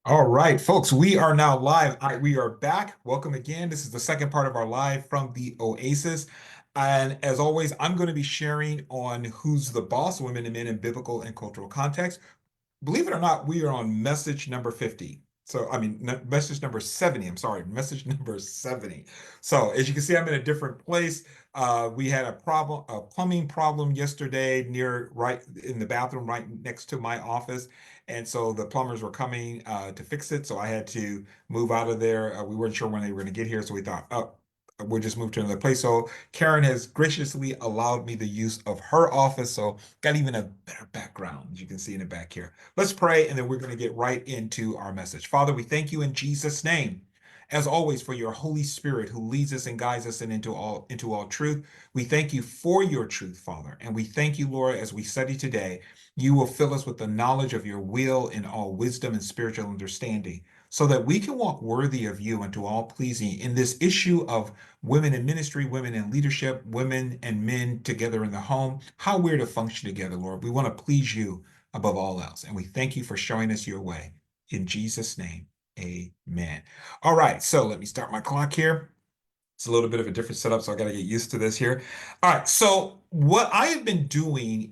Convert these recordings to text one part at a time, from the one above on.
All right, folks, we are now live. We are back. Welcome again. This is the second part of our live from the Oasis. And as always, I'm going to be sharing on who's the boss, women and men in biblical and cultural context. Believe it or not, we are on message number 50. So, message number 70. I'm sorry, message number 70. So, as you can see, I'm in a different place. We had a plumbing problem yesterday right in the bathroom, right next to my office. And so the plumbers were coming to fix it. So I had to move out of there. We weren't sure when they were going to get here. So we thought, oh, we'll just move to another place. So Karen has graciously allowed me the use of her office. So got even a better background, as you can see in the back here. Let's pray, and then we're going to get right into our message. Father, we thank you in Jesus' name, as always, for your Holy Spirit who leads us and guides us and into all truth. We thank you for your truth, Father, and we thank you, Lord, as we study today, you will fill us with the knowledge of your will in all wisdom and spiritual understanding, so that we can walk worthy of you and to all pleasing in this issue of women in ministry, women in leadership, women and men together in the home, how we're to function together, Lord. We want to please you above all else. And we thank you for showing us your way. In Jesus' name, amen. All right, so let me start my clock here. It's a little bit of a different setup, so I got to get used to this here. All right, so what I have been doing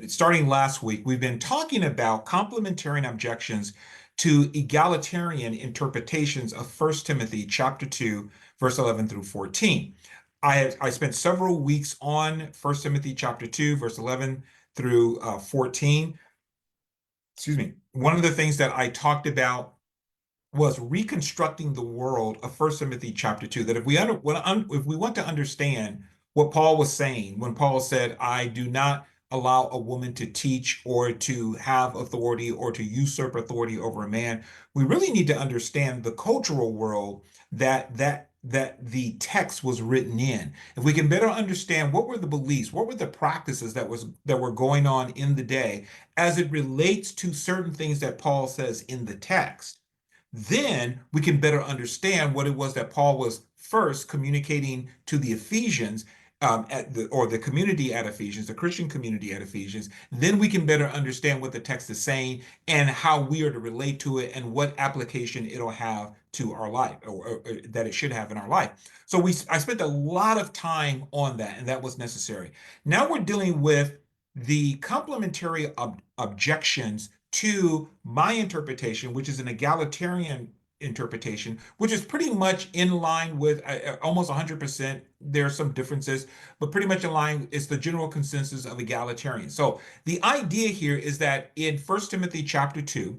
starting last week, we've been talking about complementarian objections to egalitarian interpretations of First Timothy chapter 2, verse 11 through 14. I spent several weeks on First Timothy chapter 2, verse 11 through 14. Excuse me. One of the things that I talked about was reconstructing the world of First Timothy chapter 2. That if we want to understand what Paul was saying when Paul said, I do not allow a woman to teach or to have authority or to usurp authority over a man, we really need to understand the cultural world that the text was written in. If we can better understand what were the beliefs, what were the practices that were going on in the day as it relates to certain things that Paul says in the text, then we can better understand what it was that Paul was first communicating to the Ephesians, or the community at Ephesians, the Christian community at Ephesians. Then we can better understand what the text is saying and how we are to relate to it and what application it'll have to our life, or that it should have in our life. So I spent a lot of time on that, and that was necessary. Now we're dealing with the complementary objections to my interpretation, which is an egalitarian interpretation, which is pretty much in line with almost 100%. There are some differences, but pretty much in line. It's the general consensus of egalitarian. So the idea here is that in First Timothy chapter 2,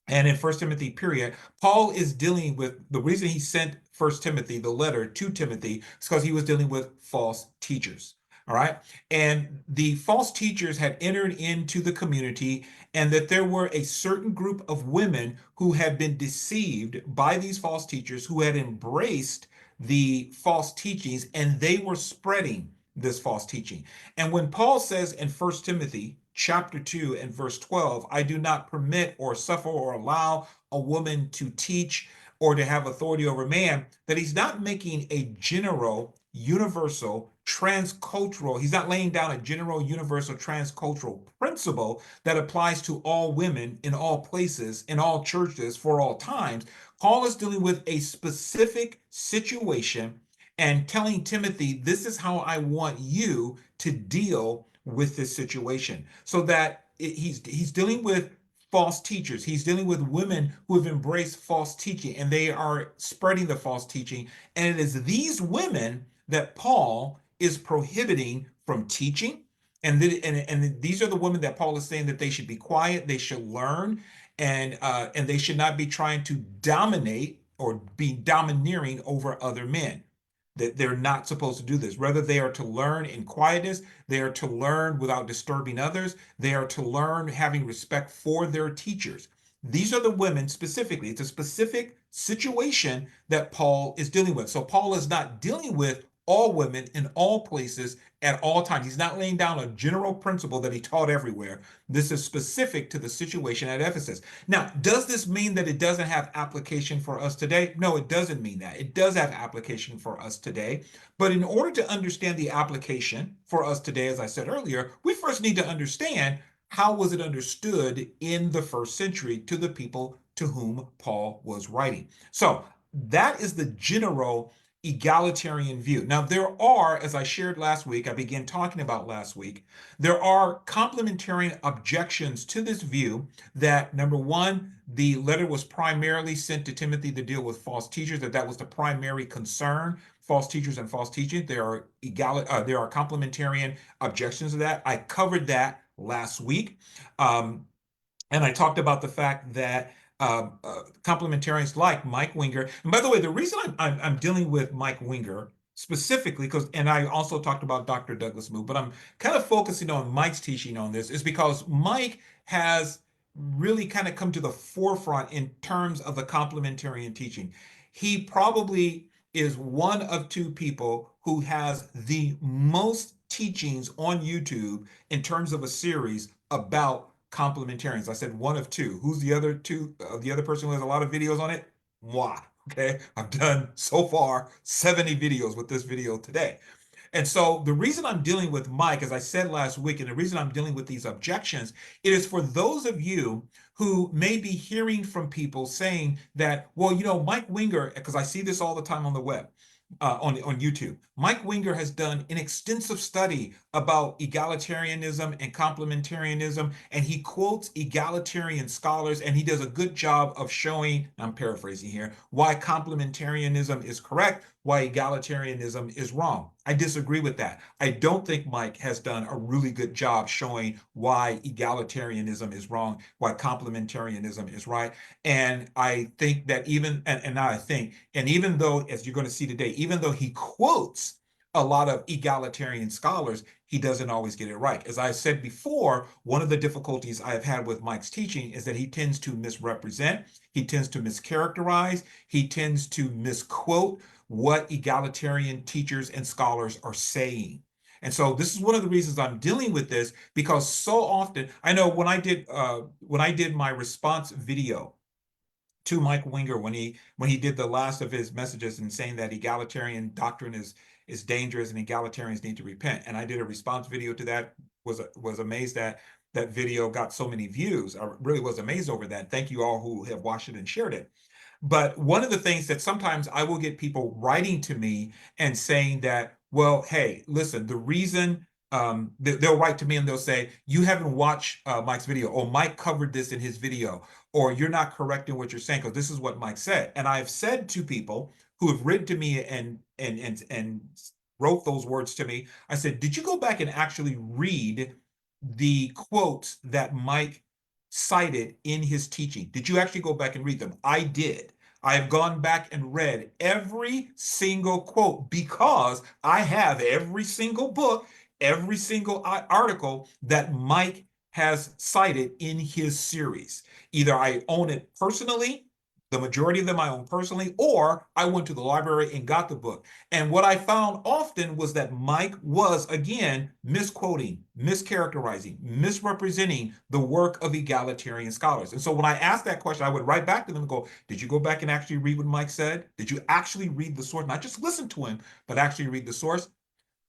and in First Timothy, period, Paul is dealing with the reason he sent First Timothy, the letter to Timothy, is because he was dealing with false teachers. All right. And the false teachers had entered into the community, and that there were a certain group of women who had been deceived by these false teachers, who had embraced the false teachings, and they were spreading this false teaching. And when Paul says in First Timothy chapter 2 and verse 12, I do not permit or suffer or allow a woman to teach or to have authority over man, that he's not making a general, universal, transcultural, he's not laying down a general, universal, transcultural principle that applies to all women in all places, in all churches, for all times. Paul is dealing with a specific situation and telling Timothy, this is how I want you to deal with this situation. So that he's dealing with false teachers. He's dealing with women who have embraced false teaching, and they are spreading the false teaching. And it is these women that Paul is prohibiting from teaching. And these are the women that Paul is saying that they should be quiet, they should learn, and they should not be trying to dominate or be domineering over other men. That they're not supposed to do this. Rather, they are to learn in quietness. They are to learn without disturbing others. They are to learn having respect for their teachers. These are the women specifically. It's a specific situation that Paul is dealing with. So Paul is not dealing with all women in all places at all times. He's not laying down a general principle that he taught everywhere. This is specific to the situation at Ephesus. Now, does this mean that it doesn't have application for us today? No, it doesn't mean that. It does have application for us today. But in order to understand the application for us today, as I said earlier, we first need to understand how was it understood in the first century to the people to whom Paul was writing? So that is the general egalitarian view. Now, there are, as I shared last week, I began talking about last week, there are complementarian objections to this view that, number one, the letter was primarily sent to Timothy to deal with false teachers, that was the primary concern, false teachers and false teaching. There are complementarian objections to that. I covered that last week. Um, and I talked about the fact that complementarians like Mike Winger, and by the way, the reason I'm dealing with Mike Winger specifically, and I also talked about Dr. Douglas Moo, but I'm kind of focusing on Mike's teaching on this, is because Mike has really kind of come to the forefront in terms of the complementarian teaching. He probably is one of two people who has the most teachings on YouTube in terms of a series about complementarians. I said one of two. Who's the other two? The other person who has a lot of videos on it? Moi. Okay. I've done so far 70 videos with this video today. And so the reason I'm dealing with Mike, as I said last week, and the reason I'm dealing with these objections, it is for those of you who may be hearing from people saying that, well, Mike Winger, because I see this all the time on the web, on YouTube. Mike Winger has done an extensive study about egalitarianism and complementarianism, and he quotes egalitarian scholars, and he does a good job of showing, I'm paraphrasing here, why complementarianism is correct, why egalitarianism is wrong. I disagree with that. I don't think Mike has done a really good job showing why egalitarianism is wrong, why complementarianism is right. And I think that even though, as you're going to see today, even though he quotes a lot of egalitarian scholars, he doesn't always get it right. As I said before, one of the difficulties I have had with Mike's teaching is that he tends to misrepresent, he tends to mischaracterize, he tends to misquote what egalitarian teachers and scholars are saying. And so this is one of the reasons I'm dealing with this, because so often, I know when I did my response video to Mike Winger when he did the last of his messages and saying that egalitarian doctrine is dangerous and egalitarians need to repent. And I did a response video to that. Was amazed that that video got so many views. I really was amazed over that. Thank you all who have watched it and shared it. But one of the things that sometimes I will get people writing to me and saying that, well, hey, listen, the reason they'll write to me and they'll say, you haven't watched Mike's video, or Mike covered this in his video, or you're not correcting what you're saying because this is what Mike said. And I've said to people who have written to me and wrote those words to me, I said, did you go back and actually read the quotes that Mike cited in his teaching? Did you actually go back and read them? I did. I have gone back and read every single quote because I have every single book, every single article that Mike has cited in his series. Either I own it personally, the majority of them I own personally, or I went to the library and got the book. And what I found often was that Mike was, again, misquoting, mischaracterizing, misrepresenting the work of egalitarian scholars. And so when I asked that question, I would write back to them and go, did you go back and actually read what Mike said? Did you actually read the source? Not just listen to him, but actually read the source?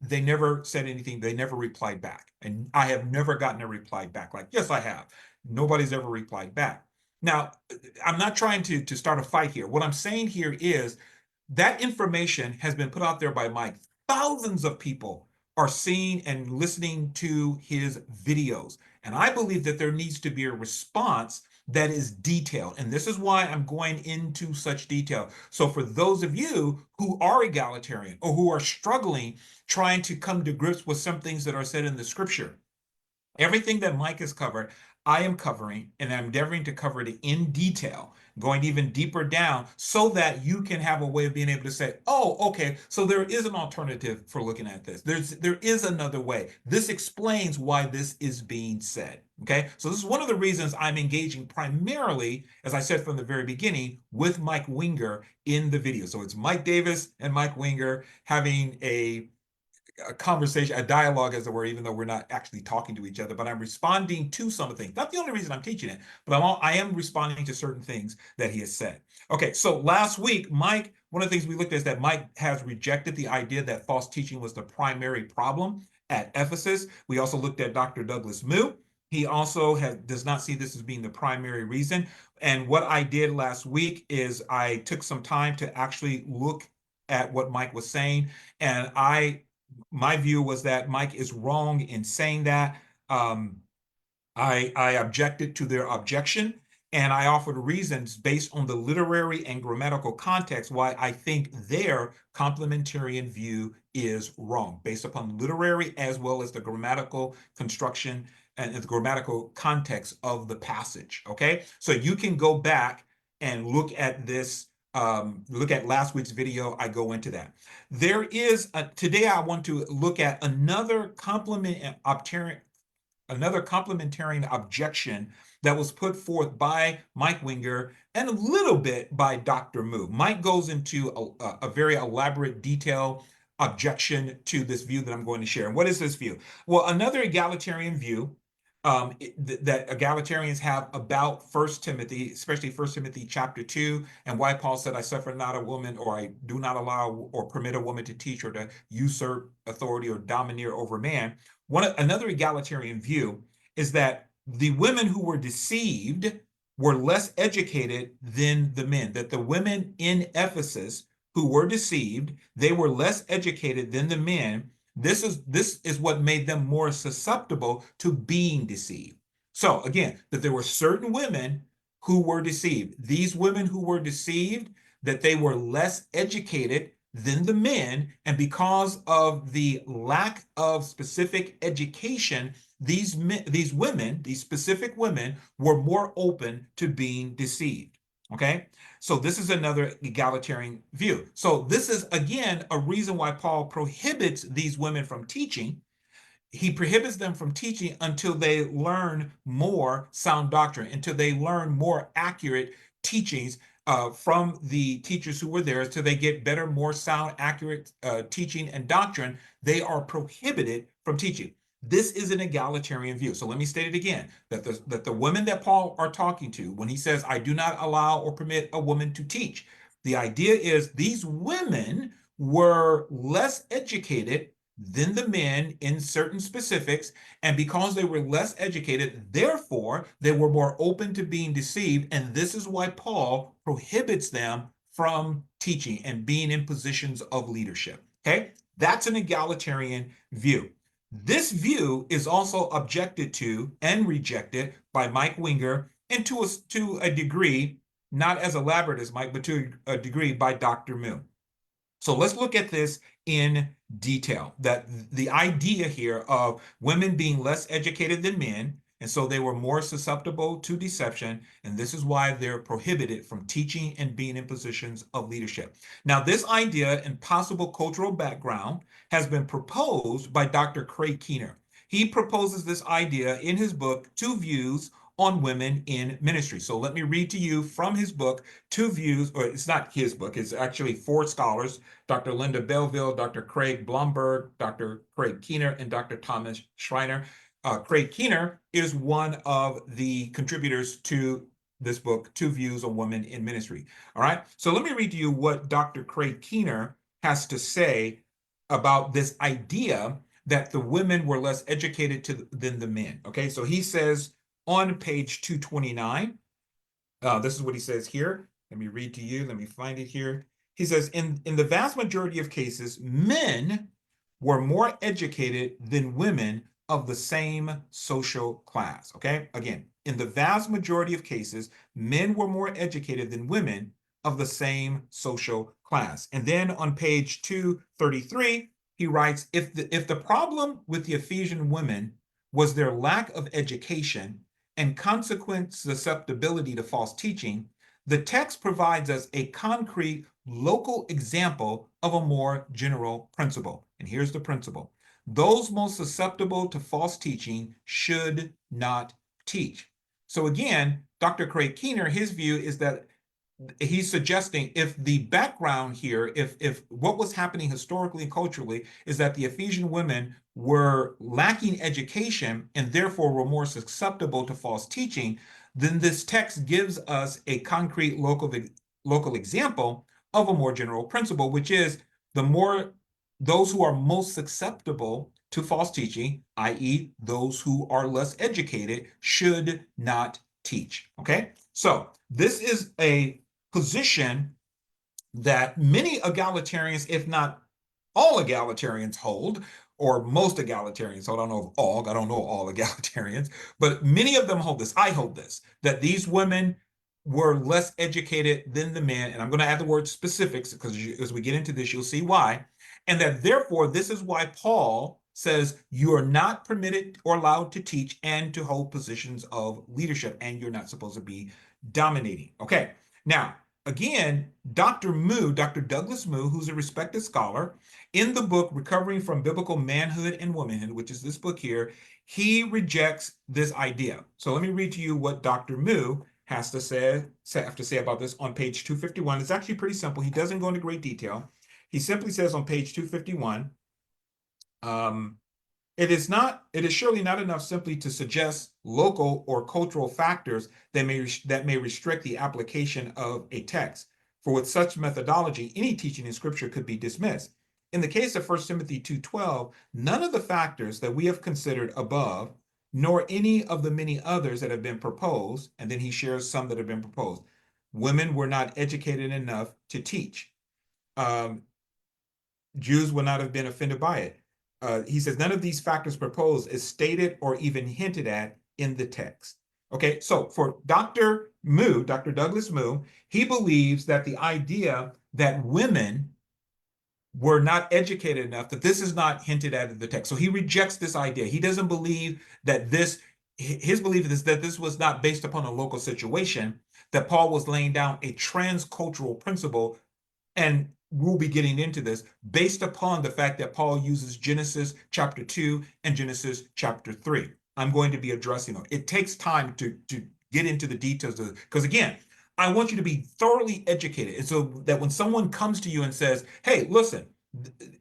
They never said anything. They never replied back. And I have never gotten a reply back. Like, yes, I have. Nobody's ever replied back. Now, I'm not trying to start a fight here. What I'm saying here is that information has been put out there by Mike. Thousands of people are seeing and listening to his videos. And I believe that there needs to be a response that is detailed. And this is why I'm going into such detail. So for those of you who are egalitarian or who are struggling trying to come to grips with some things that are said in the scripture, everything that Mike has covered, I am covering, and I'm endeavoring to cover it in detail, going even deeper down so that you can have a way of being able to say, oh, okay, so there is an alternative for looking at this. There is another way. This explains why this is being said. Okay, so this is one of the reasons I'm engaging primarily, as I said from the very beginning, with Mike Winger in the video. So it's Mike Davis and Mike Winger having a conversation, a dialogue, as it were, even though we're not actually talking to each other, but I'm responding to some of the things. Not the only reason I'm teaching it, but I am responding to certain things that he has said. Okay, so last week, Mike, one of the things we looked at is that Mike has rejected the idea that false teaching was the primary problem at Ephesus. We also looked at Dr. Douglas Moo, He also does not see this as being the primary reason. And what I did last week is I took some time to actually look at what Mike was saying. And my view was that Mike is wrong in saying that. Um, I objected to their objection, and I offered reasons based on the literary and grammatical context why I think their complementarian view is wrong, based upon literary as well as the grammatical construction and the grammatical context of the passage. Okay, so you can go back and look at this. Look at last week's video. I go into that. Today I want to look at another complementarian objection that was put forth by Mike Winger and a little bit by Dr. Moo. Mike goes into a very elaborate, detailed objection to this view that I'm going to share. And what is this view? Well, another egalitarian view that egalitarians have about First Timothy, especially First Timothy chapter 2, and why Paul said, I suffer not a woman, or I do not allow or permit a woman to teach or to usurp authority or domineer over man. Another egalitarian view is that the women who were deceived were less educated than the men, that the women in Ephesus who were deceived, they were less educated than the men. This is what made them more susceptible to being deceived. So again, that there were certain women who were deceived. These women who were deceived, that they were less educated than the men, and because of the lack of specific education, these specific women, were more open to being deceived. Okay, so this is another egalitarian view. So this is again a reason why Paul prohibits these women from teaching. He prohibits them from teaching until they learn more sound doctrine, until they learn more accurate teachings from the teachers who were there, until they get better, more sound, accurate teaching and doctrine. They are prohibited from teaching. This is an egalitarian view. So let me state it again, that the women that Paul are talking to, when he says, I do not allow or permit a woman to teach, the idea is these women were less educated than the men in certain specifics, and because they were less educated, therefore they were more open to being deceived, and this is why Paul prohibits them from teaching and being in positions of leadership. Okay, that's an egalitarian view. This view is also objected to and rejected by Mike Winger, and to a degree, not as elaborate as Mike, but to a degree by Dr. Moo. So let's look at this in detail, that the idea here of women being less educated than men, and so they were more susceptible to deception, and this is why they're prohibited from teaching and being in positions of leadership. Now, this idea and possible cultural background has been proposed by Dr. Craig Keener. He proposes this idea in his book, Two Views on Women in Ministry. So let me read to you from his book, Two Views, or it's not his book, it's actually four scholars, Dr. Linda Belleville, Dr. Craig Blomberg, Dr. Craig Keener, and Dr. Thomas Schreiner. Craig Keener is one of the contributors to this book, Two Views on Women in Ministry. All right, so let me read to you what Dr. Craig Keener has to say about this idea that the women were less educated than the men. Okay, so he says on page 229, this is what he says here. Let me read to you. Let me find it here. He says, in the vast majority of cases, men were more educated than women of the same social class. Okay, again, in the vast majority of cases, men were more educated than women of the same social class. And then on page 233, he writes, if the problem with the Ephesian women was their lack of education and consequent susceptibility to false teaching, the text provides us a concrete local example of a more general principle. And here's the principle. Those most susceptible to false teaching should not teach. So again, Dr. Craig Keener, his view is that he's suggesting if the background here, if what was happening historically and culturally is that the Ephesian women were lacking education and therefore were more susceptible to false teaching, then this text gives us a concrete local example of a more general principle, which is those who are most susceptible to false teaching, i.e., those who are less educated should not teach. Okay, so this is a position that many egalitarians, if not all egalitarians, hold, or most egalitarians. So I don't know if all, I don't know all egalitarians, but many of them hold this. I hold this, that these women were less educated than the men. And I'm going to add the word specifics because as we get into this, you'll see why. And that therefore, this is why Paul says you are not permitted or allowed to teach and to hold positions of leadership, and you're not supposed to be dominating. Okay, now, again, Dr. Douglas Moo, who's a respected scholar, in the book Recovering from Biblical Manhood and Womanhood, which is this book here, he rejects this idea. So let me read to you what Dr. Moo has to say about this on page 251. It's actually pretty simple. He doesn't go into great detail. He simply says on page 251, it is surely not enough simply to suggest local or cultural factors that may restrict the application of a text. For with such methodology, any teaching in Scripture could be dismissed. In the case of 1 Timothy 2:12, none of the factors that we have considered above, nor any of the many others that have been proposed, and then he shares some that have been proposed. Women were not educated enough to teach. Jews would not have been offended by it. He says none of these factors proposed is stated or even hinted at in the text. Okay, so for Dr. Douglas Moo, he believes that the idea that women were not educated enough, that this is not hinted at in the text. So he rejects this idea. He doesn't believe that his belief is that this was not based upon a local situation, that Paul was laying down a transcultural principle, and we'll be getting into this based upon the fact that Paul uses Genesis chapter 2 and Genesis chapter 3. I'm going to be addressing them. It takes time to get into the details of it, because again, I want you to be thoroughly educated. And so that when someone comes to you and says, hey, listen,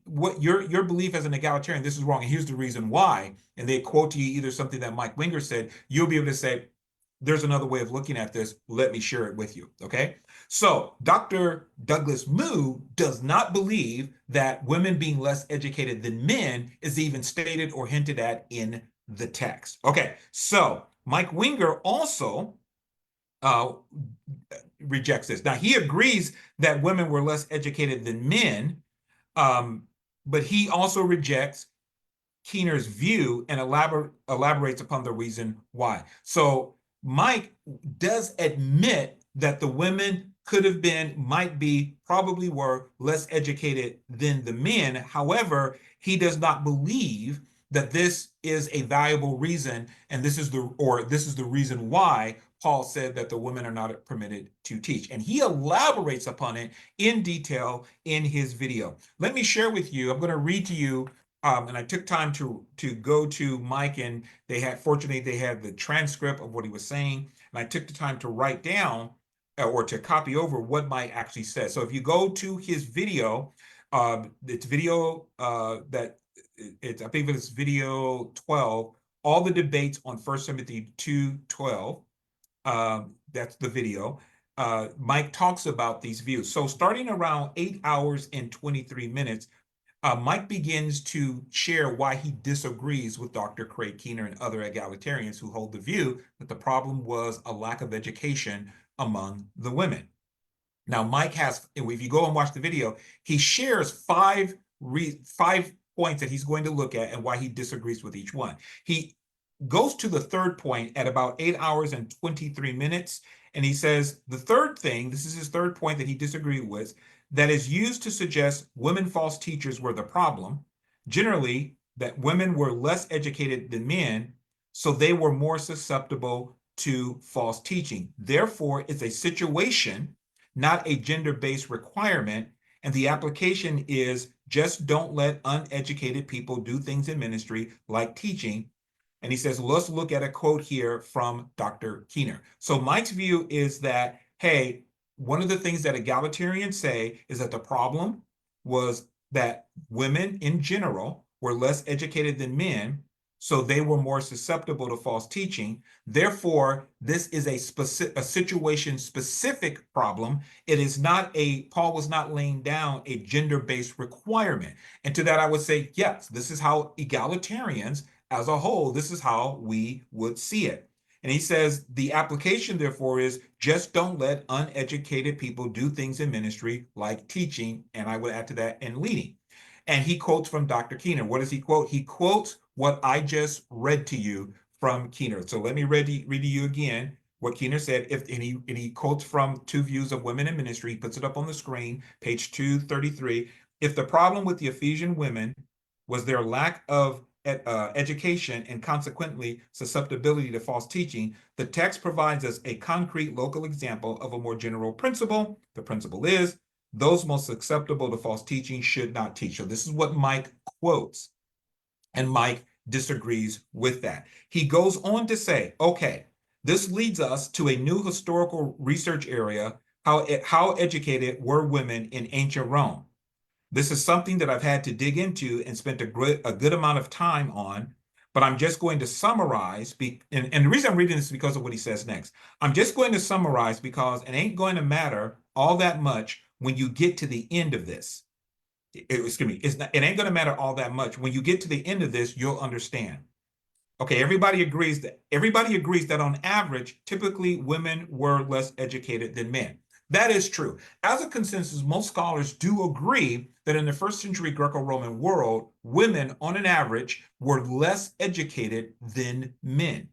what your belief as an egalitarian, this is wrong, and here's the reason why, and they quote to you either something that Mike Winger said, you'll be able to say, there's another way of looking at this. Let me share it with you. Okay. So Dr. Douglas Moo does not believe that women being less educated than men is even stated or hinted at in the text. Okay. So Mike Winger also rejects this. Now he agrees that women were less educated than men, but he also rejects Keener's view and elaborates upon the reason why. So Mike does admit that the women could have been, might be, probably were less educated than the men. However, he does not believe that this is a valuable reason, and this is the reason why Paul said that the women are not permitted to teach. And he elaborates upon it in detail in his video. Let me share with you, I'm going to read to you, and I took time to go to Mike, and fortunately they had the transcript of what he was saying, and I took the time to write down or to copy over what Mike actually said. So if you go to his video, it's video I think it's video 12, all the debates on 1 Timothy 2:12. That's the video. Mike talks about these views. So starting around 8 hours and 23 minutes, Mike begins to share why he disagrees with Dr. Craig Keener and other egalitarians who hold the view that the problem was a lack of education among the women. Now, Mike has, if you go and watch the video, he shares five points that he's going to look at and why he disagrees with each one. He goes to the third point at about 8 hours and 23 minutes, and he says the third thing, this is his third point that he disagreed with, that is used to suggest women false teachers were the problem, generally that women were less educated than men, so they were more susceptible to false teaching. Therefore, it's a situation, not a gender-based requirement, and the application is just don't let uneducated people do things in ministry like teaching. And he says, let's look at a quote here from Dr. Keener. So Mike's view is that, hey, one of the things that egalitarians say is that the problem was that women in general were less educated than men, so they were more susceptible to false teaching. Therefore, this is a situation-specific problem. It is not Paul was not laying down a gender-based requirement. And to that, I would say, yes, this is how egalitarians as a whole, this is how we would see it. And he says the application, therefore, is just don't let uneducated people do things in ministry like teaching, and I would add to that, and leading. And he quotes from Dr. Keener. What does he quote? He quotes what I just read to you from Keener. So let me read to you again what Keener said. And he quotes from Two Views of Women in Ministry. He puts it up on the screen, page 233. If the problem with the Ephesian women was their lack of education and consequently susceptibility to false teaching, the text provides us a concrete local example of a more general principle. The principle is those most susceptible to false teaching should not teach. So this is what Mike quotes, and Mike disagrees with that. He goes on to say, okay, this leads us to a new historical research area, how educated were women in ancient Rome. This is something that I've had to dig into and spent a good amount of time on, but I'm just going to summarize. And the reason I'm reading this is because of what he says next. I'm just going to summarize because it ain't going to matter all that much when you get to the end of this. Excuse me, it ain't going to matter all that much. When you get to the end of this, you'll understand. Okay, everybody agrees that on average, typically women were less educated than men. That is true. As a consensus, most scholars do agree that in the first century Greco-Roman world, women on an average were less educated than men.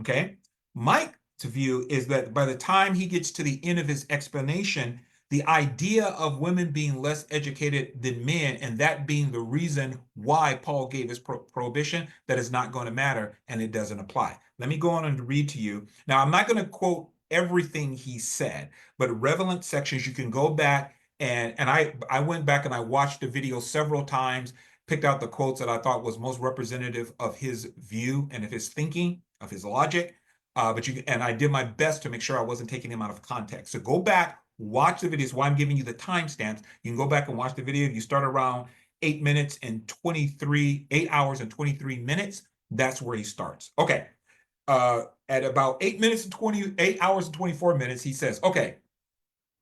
Okay? Mike's view is that by the time he gets to the end of his explanation, the idea of women being less educated than men and that being the reason why Paul gave his prohibition, that is not going to matter and it doesn't apply. Let me go on and read to you. Now, I'm not going to quote everything he said, but relevant sections you can go back and I went back and I watched the video several times, picked out the quotes that I thought was most representative of his view and of his thinking, of his logic. And I did my best to make sure I wasn't taking him out of context. So go back, watch the videos. Why I'm giving you the timestamps. You can go back and watch the video. If you start around 8 hours and 23 minutes, that's where he starts. Okay. At about 8 hours and 24 minutes, he says, okay,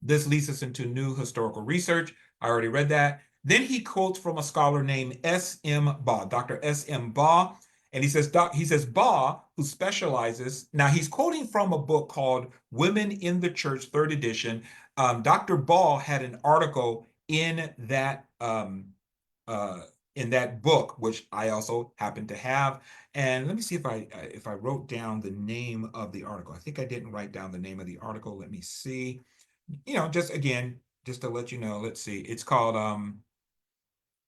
this leads us into new historical research. I already read that. Then he quotes from a scholar named S.M. Baugh, Dr. S.M. Baugh. And he says, Baugh, who specializes, now he's quoting from a book called Women in the Church, third edition. Dr. Baugh had an article in that book, which I also happen to have. And let me see if I wrote down the name of the article. I think I didn't write down the name of the article. Let me see. Just again, just to let you know, let's see. It's called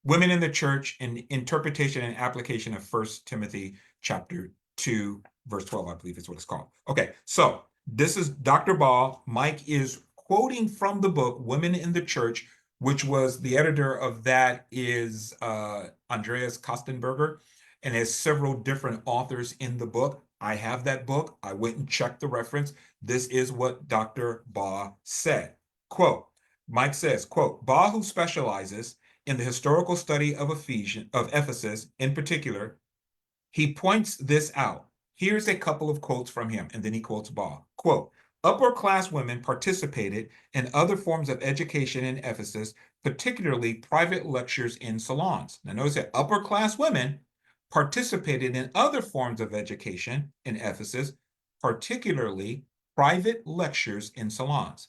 Women in the Church, an Interpretation and Application of 1 Timothy chapter 2, verse 12, I believe is what it's called. Okay, so this is Dr. Baugh. Mike is quoting from the book, Women in the Church, which was the editor of that is Andreas Kostenberger, and has several different authors in the book. I have that book. I went and checked the reference. This is what Dr. Baugh said. Quote, Mike says, quote, Baugh, who specializes in the historical study of Ephesus in particular, he points this out. Here's a couple of quotes from him, and then he quotes Baugh. Quote, upper class women participated in other forms of education in Ephesus, particularly private lectures in salons. Now notice that upper class women participated in other forms of education in Ephesus, particularly private lectures in salons.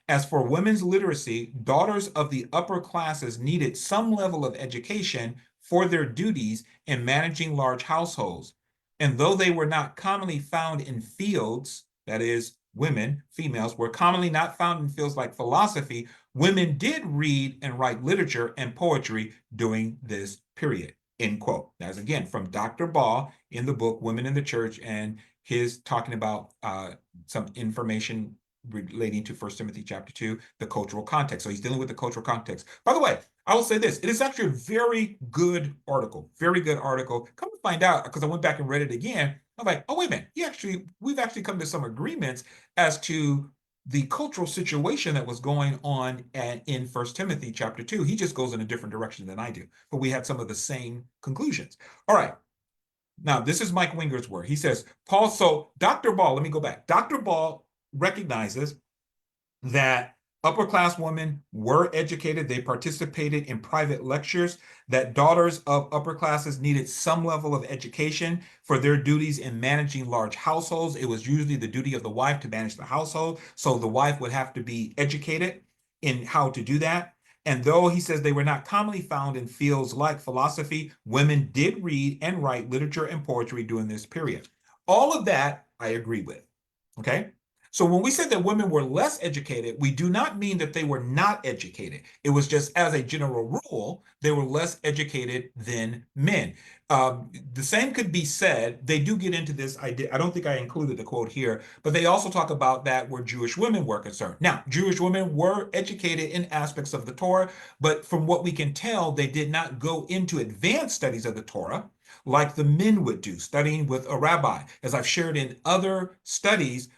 As for women's literacy, daughters of the upper classes needed some level of education for their duties in managing large households. And though they were not commonly found in fields, that is, women, females, were commonly not found in fields like philosophy, women did read and write literature and poetry during this period. End quote. That's again from Dr. Baugh in the book Women in the Church, and his talking about some information relating to 1 Timothy chapter 2, the cultural context. So he's dealing with the cultural context. By the way, I will say this, it is actually a very good article, very good article. Come to find out, because I went back and read it again, I'm like, oh, wait a minute, we've actually come to some agreements as to the cultural situation that was going on in 1 Timothy chapter 2. He just goes in a different direction than I do, but we had some of the same conclusions. All right. Now, this is Mike Winger's word. He says, Paul, so Dr. Ball, let me go back. Dr. Ball recognizes that upper class women were educated. They participated in private lectures, that daughters of upper classes needed some level of education for their duties in managing large households. It was usually the duty of the wife to manage the household. So the wife would have to be educated in how to do that. And though he says they were not commonly found in fields like philosophy, women did read and write literature and poetry during this period. All of that I agree with. Okay. So when we said that women were less educated, we do not mean that they were not educated. It was just as a general rule, they were less educated than men. The same could be said. They do get into this idea. I don't think I included the quote here, but they also talk about that where Jewish women were concerned. Now, Jewish women were educated in aspects of the Torah, but from what we can tell, they did not go into advanced studies of the Torah like the men would do, studying with a rabbi. As I've shared in other studies,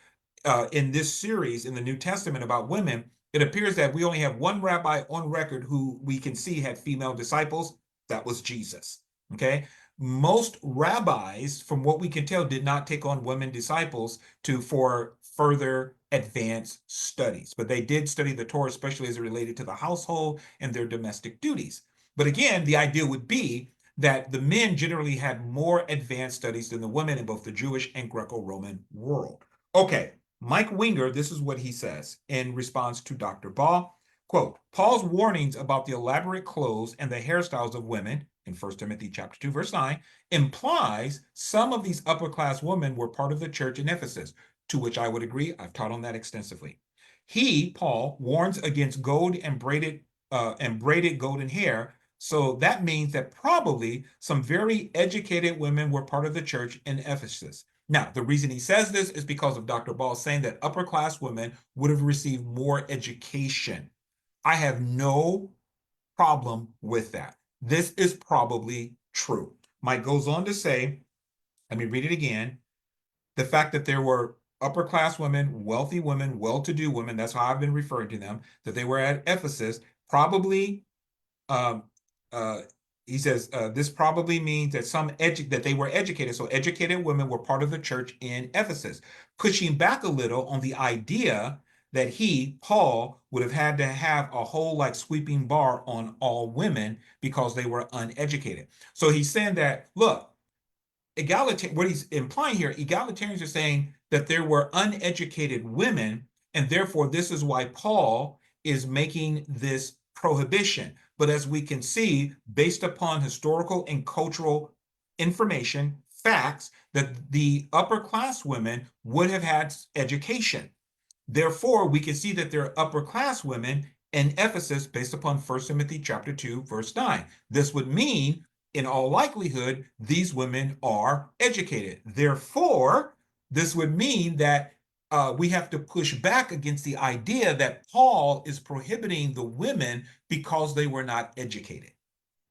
in this series in the New Testament about women, it appears that we only have one rabbi on record who we can see had female disciples. That was Jesus. Okay. Most rabbis, from what we can tell, did not take on women disciples for further advanced studies, but they did study the Torah, especially as it related to the household and their domestic duties. But again, the idea would be that the men generally had more advanced studies than the women in both the Jewish and Greco-Roman world. Okay, Mike Winger, this is what he says in response to Dr. Ball. Quote, Paul's warnings about the elaborate clothes and the hairstyles of women in 1 Timothy chapter 2, verse 9, implies some of these upper class women were part of the church in Ephesus, to which I would agree. I've taught on that extensively. He, Paul, warns against gold and braided golden hair. So that means that probably some very educated women were part of the church in Ephesus. Now, the reason he says this is because of Dr. Ball saying that upper class women would have received more education. I have no problem with that. This is probably true. Mike goes on to say, let me read it again. The fact that there were upper class women, wealthy women, well-to-do women, that's how I've been referring to them, that they were at Ephesus, probably um, uh, he says this probably means that they were educated. So educated women were part of the church in Ephesus, pushing back a little on the idea that he, Paul, would have had to have a whole like sweeping bar on all women because they were uneducated. So he's saying that, look, what he's implying here, egalitarians are saying that there were uneducated women, and therefore this is why Paul is making this prohibition. But as we can see, based upon historical and cultural information, facts, that the upper class women would have had education. Therefore, we can see that there are upper class women in Ephesus based upon 1 Timothy chapter 2, verse 9. This would mean, in all likelihood, these women are educated. Therefore, this would mean that we have to push back against the idea that Paul is prohibiting the women because they were not educated.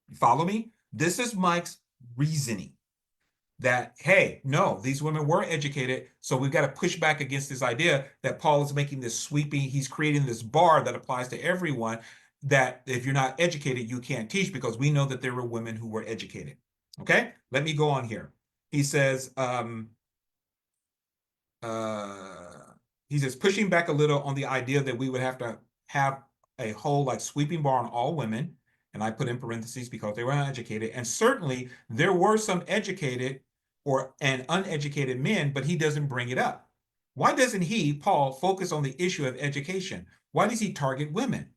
You follow me? This is Mike's reasoning that, hey, no, these women were educated, so we've got to push back against this idea that Paul is making this sweeping, he's creating this bar that applies to everyone, that if you're not educated, you can't teach, because we know that there were women who were educated. Okay, let me go on here. He says, pushing back a little on the idea that we would have to have a whole like sweeping bar on all women, and I put in parentheses because they were uneducated, and certainly there were some educated and uneducated men, but he doesn't bring it up. Why doesn't he, Paul, focus on the issue of education? Why does he target women?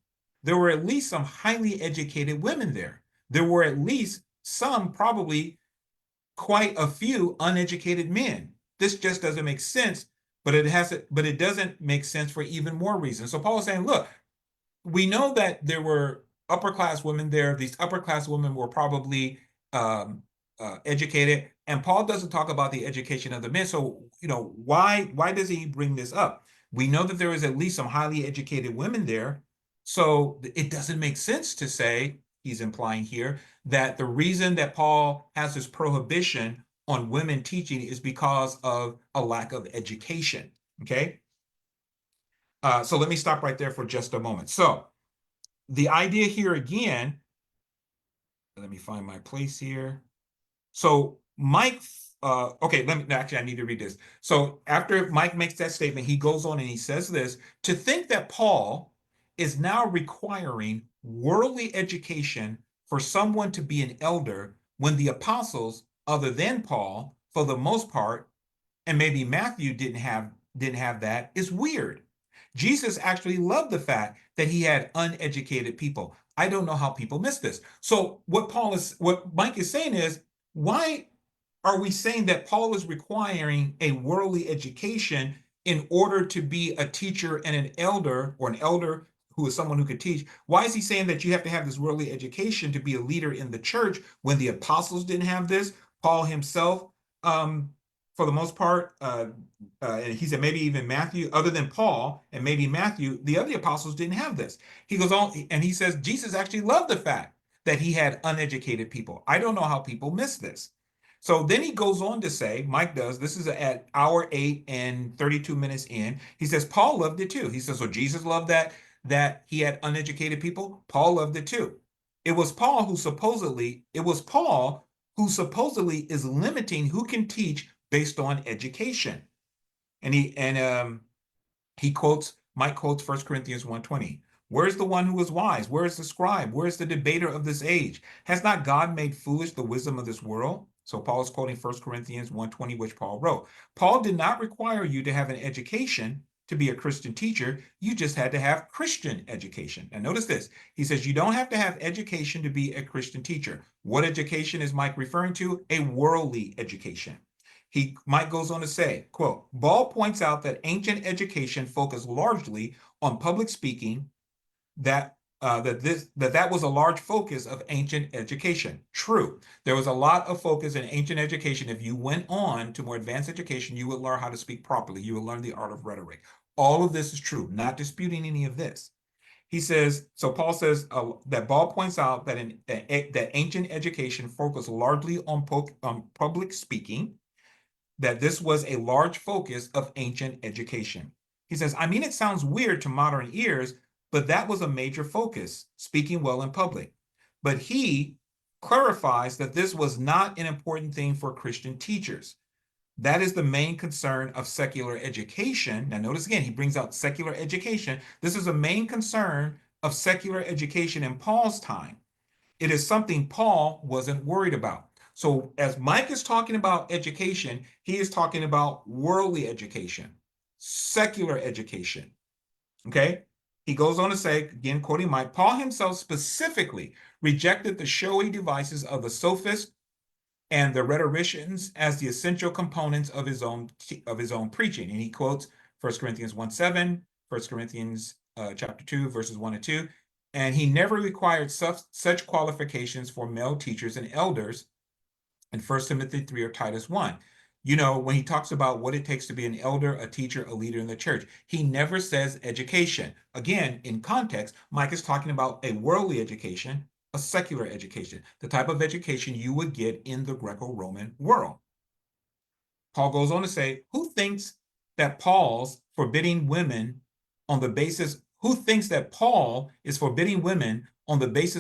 There were at least some highly educated women there. There were at least some, probably quite a few uneducated men. This just doesn't make sense, but it doesn't make sense for even more reasons. So Paul is saying, look, we know that there were upper class women there. These upper class women were probably educated, and Paul doesn't talk about the education of the men. So, why does he bring this up? We know that there is at least some highly educated women there. So it doesn't make sense to say, he's implying here, that the reason that Paul has this prohibition on women teaching is because of a lack of education. Okay. So let me stop right there for just a moment. So the idea here again, let me find my place here. So Mike okay, actually, I need to read this. So after Mike makes that statement, he goes on and he says this, to think that Paul is now requiring worldly education for someone to be an elder when the apostles, other than Paul, for the most part, and maybe Matthew didn't have that, is weird. Jesus actually loved the fact that he had uneducated people. I don't know how people miss this. So what Mike is saying is, why are we saying that Paul is requiring a worldly education in order to be a teacher and an elder, or an elder who is someone who could teach? Why is he saying that you have to have this worldly education to be a leader in the church when the apostles didn't have this? Paul himself, for the most part, and he said maybe even Matthew, other than Paul and maybe Matthew, the other apostles didn't have this. He goes on and he says Jesus actually loved the fact that he had uneducated people. I don't know how people miss this. So then he goes on to say, Mike does, this is at hour 8 and 32 minutes in. He says, Paul loved it too. He says, so Jesus loved that he had uneducated people. Paul loved it too. It was Paul who supposedly is limiting who can teach based on education. And Mike quotes 1 Corinthians 1:20. Where's the one who is wise? Where is the scribe? Where is the debater of this age? Has not God made foolish the wisdom of this world? So Paul is quoting 1 Corinthians 1:20, which Paul wrote. Paul did not require you to have an education to be a Christian teacher. You just had to have Christian education. And notice this. He says you don't have to have education to be a Christian teacher. What education is Mike referring to? A worldly education. Mike goes on to say, quote, Ball points out that ancient education focused largely on public speaking, that was a large focus of ancient education. True. There was a lot of focus in ancient education. If you went on to more advanced education, you would learn how to speak properly. You would learn the art of rhetoric. All of this is true, not disputing any of this. He says, so Paul says that Ball points out that ancient education focused largely on public speaking, that this was a large focus of ancient education. He says, I mean, it sounds weird to modern ears, but that was a major focus, speaking well in public. But he clarifies that this was not an important thing for Christian teachers. That is the main concern of secular education. Now, notice again, he brings out secular education. This is a main concern of secular education in Paul's time. It is something Paul wasn't worried about. So as Mike is talking about education, he is talking about worldly education, secular education. Okay? He goes on to say, again, quoting Mike, Paul himself specifically rejected the showy devices of the sophists and the rhetoricians as the essential components of his own preaching. And he quotes 1 Corinthians 1:7, 1 Corinthians chapter 2, verses 1 and 2. And he never required such qualifications for male teachers and elders in 1 Timothy 3 or Titus 1. You know, when he talks about what it takes to be an elder, a teacher, a leader in the church, he never says education. Again, in context, Mike is talking about a worldly education, a secular education, the type of education you would get in the Greco-Roman world. Paul goes on to say, who thinks that Paul is forbidding women on the basis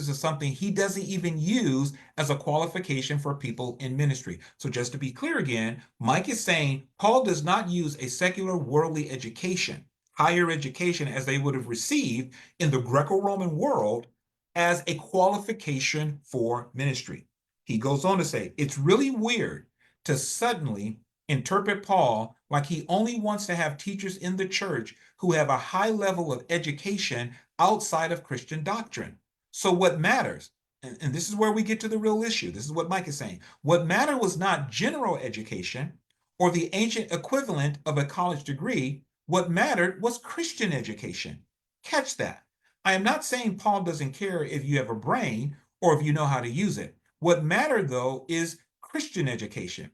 of something he doesn't even use as a qualification for people in ministry? So just to be clear again, Mike is saying Paul does not use a secular worldly education, higher education as they would have received in the Greco-Roman world, as a qualification for ministry. He goes on to say, it's really weird to suddenly interpret Paul like he only wants to have teachers in the church who have a high level of education outside of Christian doctrine. So what matters, and this is where we get to the real issue, this is what Mike is saying, what mattered was not general education or the ancient equivalent of a college degree. What mattered was Christian education. Catch that. I am not saying Paul doesn't care if you have a brain or if you know how to use it. What mattered, though, is Christian education.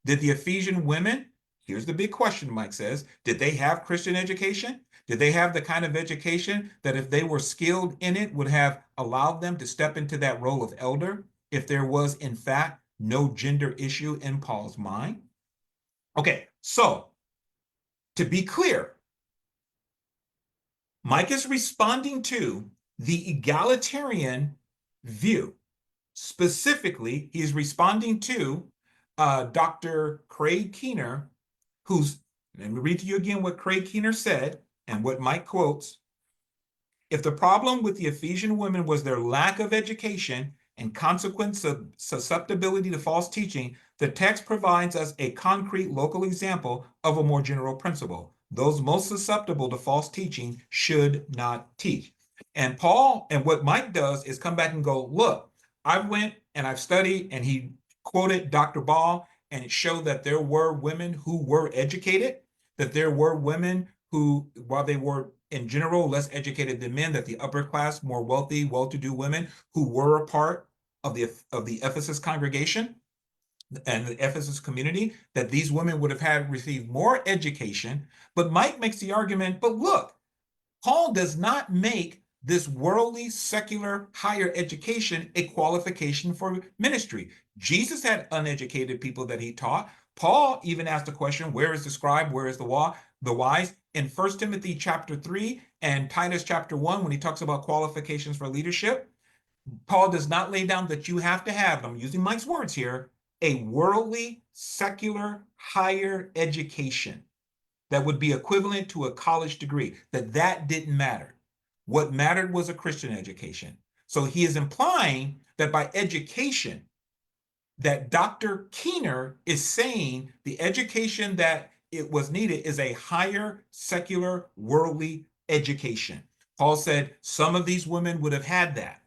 Did the Ephesian women, here's the big question, Mike says, did they have Christian education? Did they have the kind of education that if they were skilled in it would have allowed them to step into that role of elder if there was, in fact, no gender issue in Paul's mind? Okay, so to be clear, Mike is responding to the egalitarian view. Specifically, he is responding to Dr. Craig Keener, let me read to you again what Craig Keener said and what Mike quotes. If the problem with the Ephesian women was their lack of education and consequent susceptibility to false teaching, the text provides us a concrete local example of a more general principle. Those most susceptible to false teaching should not teach. And Paul, and what Mike does is come back and go, look, I went and I've studied, and he quoted Dr. Ball, and it showed that there were women who were educated, that there were women who, while they were in general less educated than men, that the upper class, more wealthy, well-to-do women who were a part of the Ephesus congregation and the Ephesus community, that these women would have had received more education. But Mike makes the argument, but look, Paul does not make this worldly, secular, higher education a qualification for ministry. Jesus had uneducated people that he taught. Paul even asked the question, where is the scribe, where is the wise? In 1 Timothy chapter 3 and Titus chapter 1, when he talks about qualifications for leadership, Paul does not lay down that you have to have, and I'm using Mike's words here, a worldly, secular, higher education that would be equivalent to a college degree, that didn't matter. What mattered was a Christian education. So he is implying that by education, that Dr. Keener is saying the education that it was needed is a higher secular worldly education. Paul said some of these women would have had that.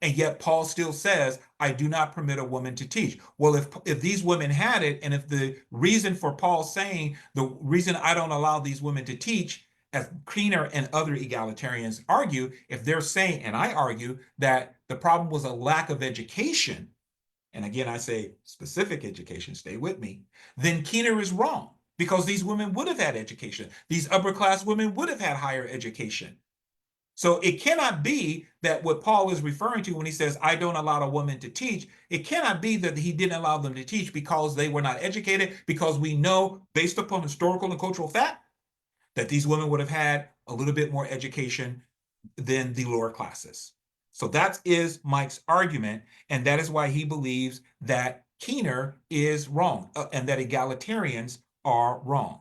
And yet Paul still says, I do not permit a woman to teach. Well, if these women had it, and if the reason for Paul saying the reason I don't allow these women to teach, as Keener and other egalitarians argue, if they're saying, and I argue, that the problem was a lack of education, and again, I say specific education, stay with me, then Keener is wrong, because these women would have had education. These upper class women would have had higher education. So it cannot be that what Paul is referring to when he says, I don't allow a woman to teach, it cannot be that he didn't allow them to teach because they were not educated, because we know, based upon historical and cultural fact, that these women would have had a little bit more education than the lower classes. So that is Mike's argument, and that is why he believes that Keener is wrong, and that egalitarians are wrong.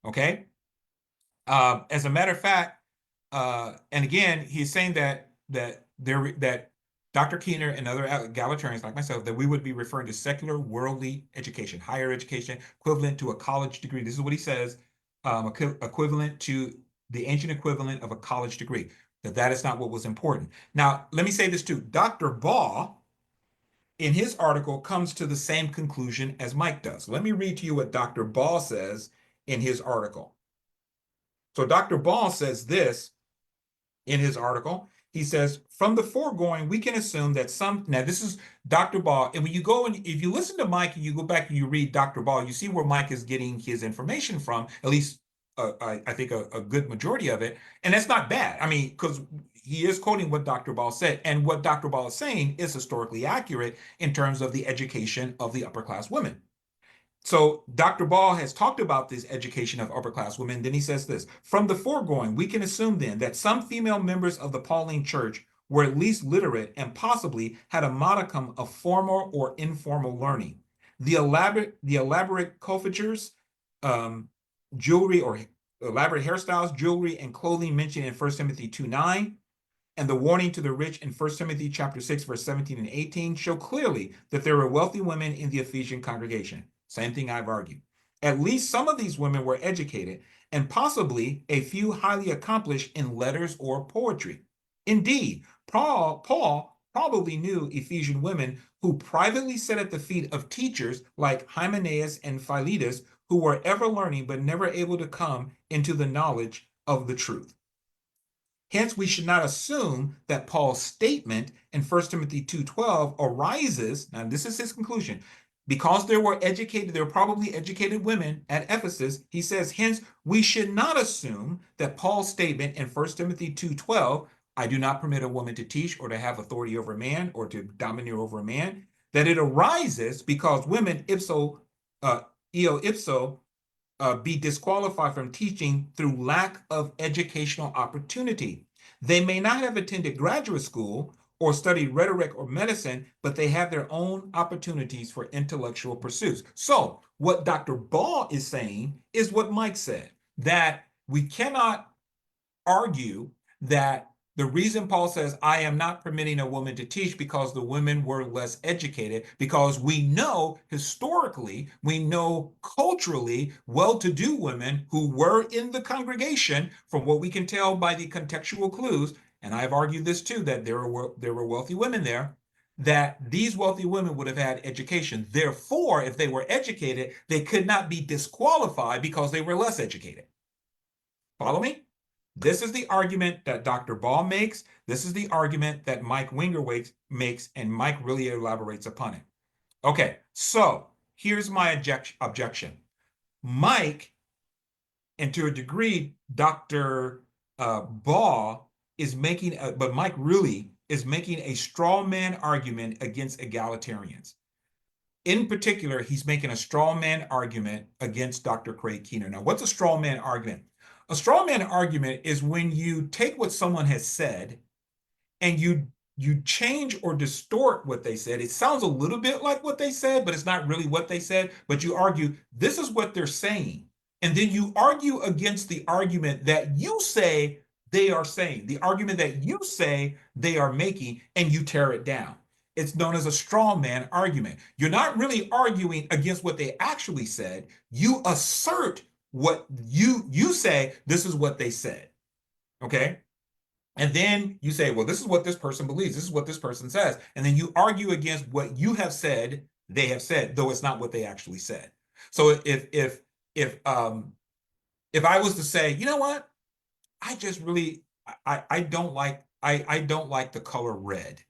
Okay? As a matter of fact, and again, he's saying that Dr. Keener and other egalitarians like myself, that we would be referring to secular worldly education, higher education, equivalent to a college degree. This is what he says, equivalent to the ancient equivalent of a college degree. That is not what was important. Now, let me say this too. Dr. Ball, in his article, comes to the same conclusion as Mike does. Let me read to you what Dr. Ball says in his article. So Dr. Ball says this in his article. He says, from the foregoing, we can assume that now this is Dr. Ball, and when you go and if you listen to Mike and you go back and you read Dr. Ball, you see where Mike is getting his information from, at least I think a good majority of it, and that's not bad. I mean, because he is quoting what Dr. Ball said, and what Dr. Ball is saying is historically accurate in terms of the education of the upper class women. So Dr. Ball has talked about this education of upper class women. Then he says this, from the foregoing, we can assume then that some female members of the Pauline church were at least literate and possibly had a modicum of formal or informal learning. The elaborate coiffures, jewelry, or elaborate hairstyles, jewelry, and clothing mentioned in 1 Timothy 2:9, and the warning to the rich in 1 Timothy chapter 6, verse 17 and 18 show clearly that there were wealthy women in the Ephesian congregation. Same thing I've argued. At least some of these women were educated, and possibly a few highly accomplished in letters or poetry. Indeed, Paul probably knew Ephesian women who privately sat at the feet of teachers like Hymenaeus and Philetus, who were ever learning but never able to come into the knowledge of the truth. Hence, we should not assume that Paul's statement in 1 Timothy 2:12 arises, now this is his conclusion, because there were probably educated women at Ephesus. He says, hence, we should not assume that Paul's statement in 1 Timothy 2:12, I do not permit a woman to teach or to have authority over a man or to domineer over a man, that it arises because women ipso be disqualified from teaching through lack of educational opportunity. They may not have attended graduate school or studied rhetoric or medicine, but they have their own opportunities for intellectual pursuits. So, what Dr. Ball is saying is what Mike said, that we cannot argue that the reason Paul says, I am not permitting a woman to teach because the women were less educated, because we know historically, we know culturally, well-to-do women who were in the congregation, from what we can tell by the contextual clues, and I've argued this too, that there were wealthy women there, that these wealthy women would have had education. Therefore, if they were educated, they could not be disqualified because they were less educated. Follow me? This is the argument that Dr. Ball makes. This is the argument that Mike Winger makes, and Mike really elaborates upon it. Okay, so here's my objection. Mike, and to a degree, Dr. Ball is making, but Mike really is making a straw man argument against egalitarians. In particular, he's making a straw man argument against Dr. Craig Keener. Now, what's a straw man argument? A straw man argument is when you take what someone has said and you change or distort what they said. It sounds a little bit like what they said, but it's not really what they said. But you argue, this is what they're saying. And then you argue against the argument that you say they are saying, the argument that you say they are making, and you tear it down. It's known as a straw man argument. You're not really arguing against what they actually said. You assert what you say, this is what they said. Okay? And then you say, well, this is what this person believes. This is what this person says. And then you argue against what you have said, they have said, though it's not what they actually said. So if I was to say, you know what, I just really I don't like I don't like the color red.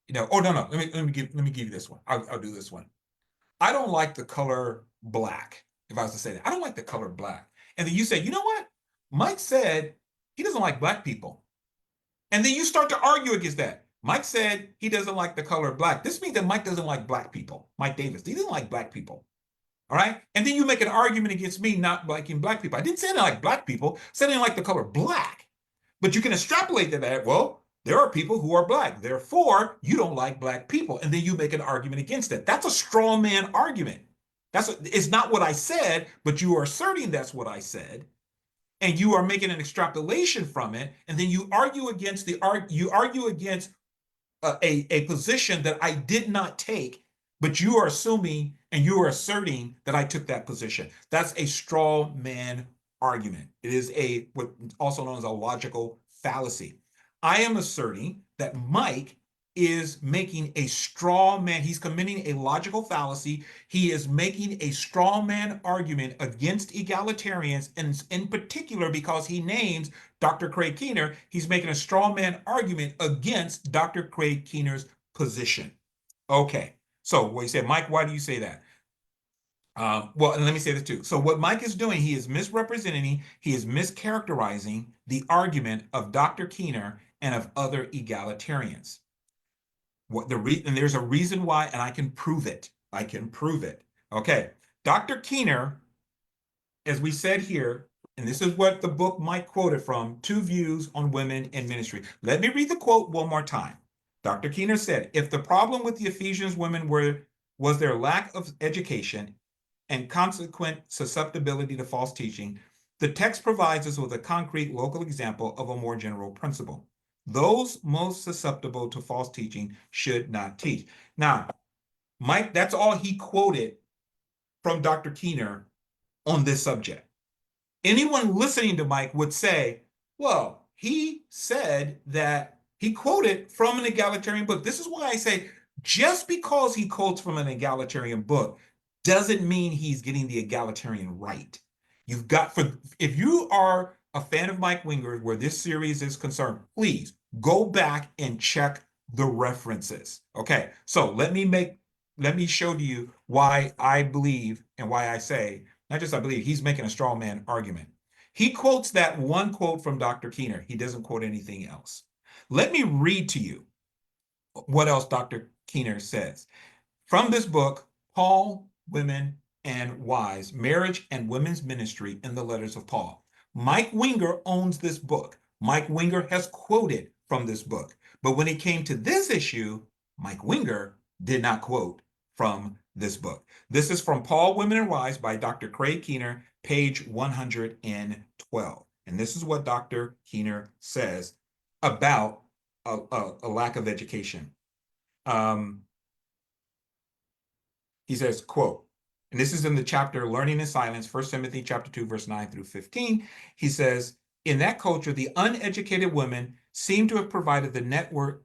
You know, oh no, let me give you this one. I'll do this one. I don't like the color black. If I was to say that, I don't like the color black. And then you say, you know what? Mike said he doesn't like black people. And then you start to argue against that. Mike said he doesn't like the color black. This means that Mike doesn't like black people. Mike Davis, he doesn't like black people. All right. And then you make an argument against me not liking black people. I didn't say I didn't like black people. I said I didn't like the color black. But you can extrapolate that. Well, there are people who are black. Therefore, you don't like black people. And then you make an argument against it. That's a straw man argument. It's not what I said, but you are asserting that's what I said. And you are making an extrapolation from it. And then you argue against a position that I did not take, but you are assuming and you are asserting that I took that position. That's a straw man argument. It is what also known as a logical fallacy. I am asserting that Mike is making a straw man. He's committing a logical fallacy. He is making a straw man argument against egalitarians, and in particular, because he names Dr. Craig Keener, he's making a straw man argument against Dr. Craig Keener's position. Okay, so what you say, Mike, why do you say that? Well, and let me say this too. So what Mike is doing, he is misrepresenting, he is mischaracterizing the argument of Dr. Keener and of other egalitarians. And there's a reason why, and I can prove it. I can prove it. Okay, Dr. Keener, as we said here, and this is what the book Mike quoted from, Two Views on Women in Ministry. Let me read the quote one more time. Dr. Keener said, if the problem with the Ephesians women was their lack of education and consequent susceptibility to false teaching, the text provides us with a concrete local example of a more general principle. Those most susceptible to false teaching should not teach. Now, Mike, that's all he quoted from Dr. Keener on this subject. Anyone listening to Mike would say, well, he said that he quoted from an egalitarian book. This is why I say, just because he quotes from an egalitarian book doesn't mean he's getting the egalitarian right. If you are a fan of Mike Winger, where this series is concerned, please go back and check the references. Okay, so let me show you why I believe and why I say, not just I believe, he's making a straw man argument. He quotes that one quote from Dr. Keener. He doesn't quote anything else. Let me read to you what else Dr. Keener says. From this book, Paul, Women, and Wives, Marriage and Women's Ministry in the Letters of Paul. Mike Winger owns this book. Mike Winger has quoted from this book. But when it came to this issue, Mike Winger did not quote from this book. This is from Paul, Women and Wives by Dr. Craig Keener, page 112. And this is what Dr. Keener says about a lack of education. He says, quote, and this is in the chapter Learning in Silence, 1 Timothy chapter 2, verse 9 through 15. He says, in that culture, the uneducated women seem to have provided the network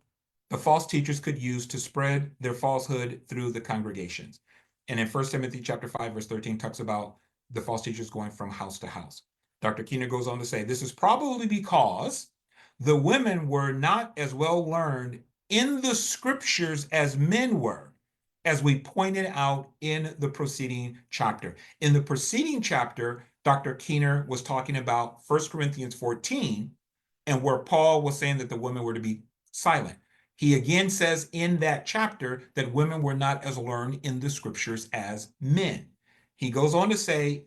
the false teachers could use to spread their falsehood through the congregations. And in 1 Timothy chapter 5, verse 13 talks about the false teachers going from house to house. Dr. Keener goes on to say, this is probably because the women were not as well learned in the scriptures as men were, as we pointed out in the preceding chapter. In the preceding chapter, Dr. Keener was talking about 1 Corinthians 14, and where Paul was saying that the women were to be silent. He again says in that chapter that women were not as learned in the scriptures as men. He goes on to say,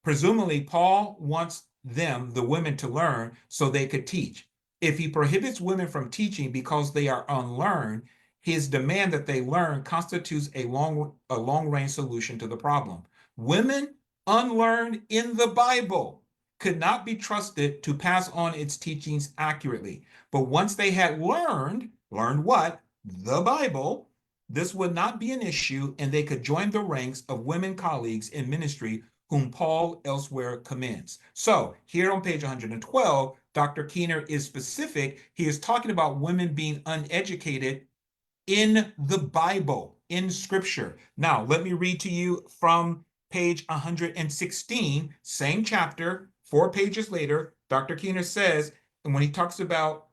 presumably, Paul wants them, the women, to learn so they could teach. If he prohibits women from teaching because they are unlearned, his demand that they learn constitutes a long-range solution to the problem. Women unlearned in the Bible could not be trusted to pass on its teachings accurately. But once they had learned what? The Bible, this would not be an issue, and they could join the ranks of women colleagues in ministry whom Paul elsewhere commends. So here on page 112, Dr. Keener is specific. He is talking about women being uneducated in the Bible, in Scripture. Now, let me read to you from page 116, same chapter, 4 pages later. Dr. Keener says, and when he talks about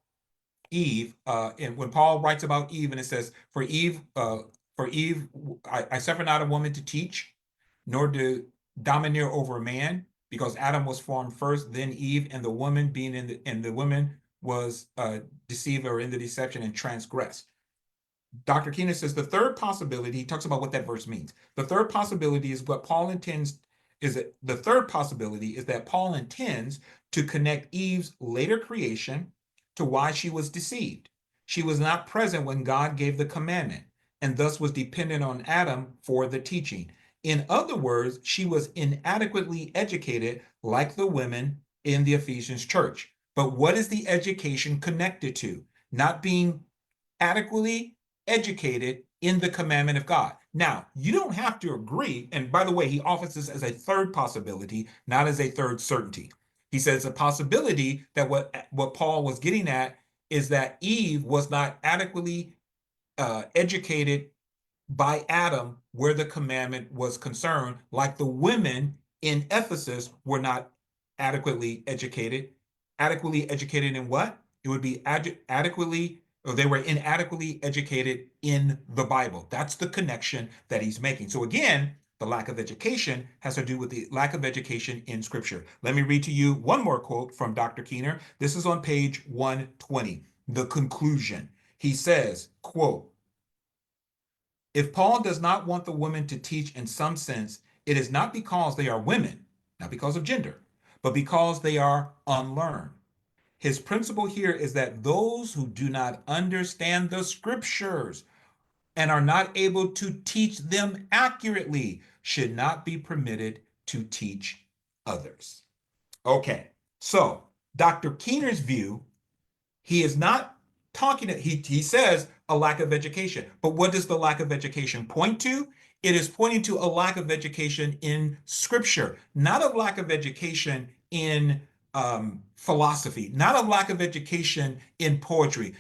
Eve, and when Paul writes about Eve, and it says, for Eve, I suffer not a woman to teach, nor to domineer over a man, because Adam was formed first, then Eve, and the woman being and the woman was deceived or in the deception and transgressed. Dr. Keener says the third possibility, he talks about what that verse means. The third possibility is what Paul intends, the third possibility is that Paul intends to connect Eve's later creation to why she was deceived. She was not present when God gave the commandment, and thus was dependent on Adam for the teaching. In other words, she was inadequately educated like the women in the Ephesians church. But what is the education connected to? Not being adequately educated in the commandment of God. Now, you don't have to agree. And by the way, he offers this as a third possibility, not as a third certainty. He says a possibility that what Paul was getting at is that Eve was not adequately educated by Adam where the commandment was concerned, like the women in Ephesus were not adequately educated. Adequately educated in what? It would be adequately, or they were inadequately educated in the Bible. That's the connection that he's making. So again, the lack of education has to do with the lack of education in Scripture. Let me read to you one more quote from Dr. Keener. This is on page 120, the conclusion. He says, quote, if Paul does not want the women to teach in some sense, it is not because they are women, not because of gender, but because they are unlearned. His principle here is that those who do not understand the scriptures and are not able to teach them accurately should not be permitted to teach others. Okay, so Dr. Keener's view, he is not talking, he says a lack of education. But what does the lack of education point to? It is pointing to a lack of education in Scripture, not a lack of education in philosophy, not a lack of education in poetry.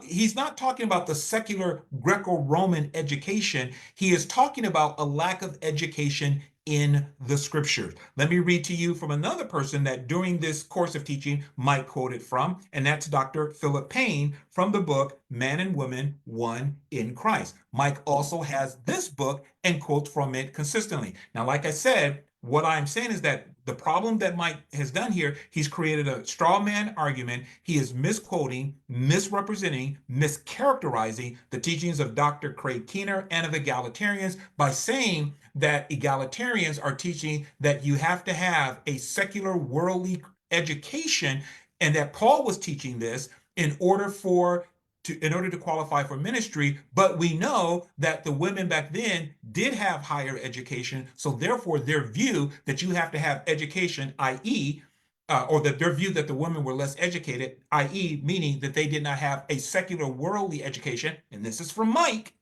He's not talking about the secular Greco-Roman education. He is talking about a lack of education in the scriptures. Let me read to you from another person that during this course of teaching might quote it from, and that's Dr. Philip Payne from the book Man and Woman, One in Christ. Mike also has this book and quotes from it consistently. Now, like I said, what I'm saying is that the problem that Mike has done here, he's created a straw man argument. He is misquoting, misrepresenting, mischaracterizing the teachings of Dr. Craig Keener and of egalitarians by saying that egalitarians are teaching that you have to have a secular worldly education and that Paul was teaching this in order to qualify for ministry. But we know that the women back then did have higher education, so therefore their view that you have to have education, i.e., or that their view that the women were less educated, i.e., meaning that they did not have a secular worldly education, and this is from Mike,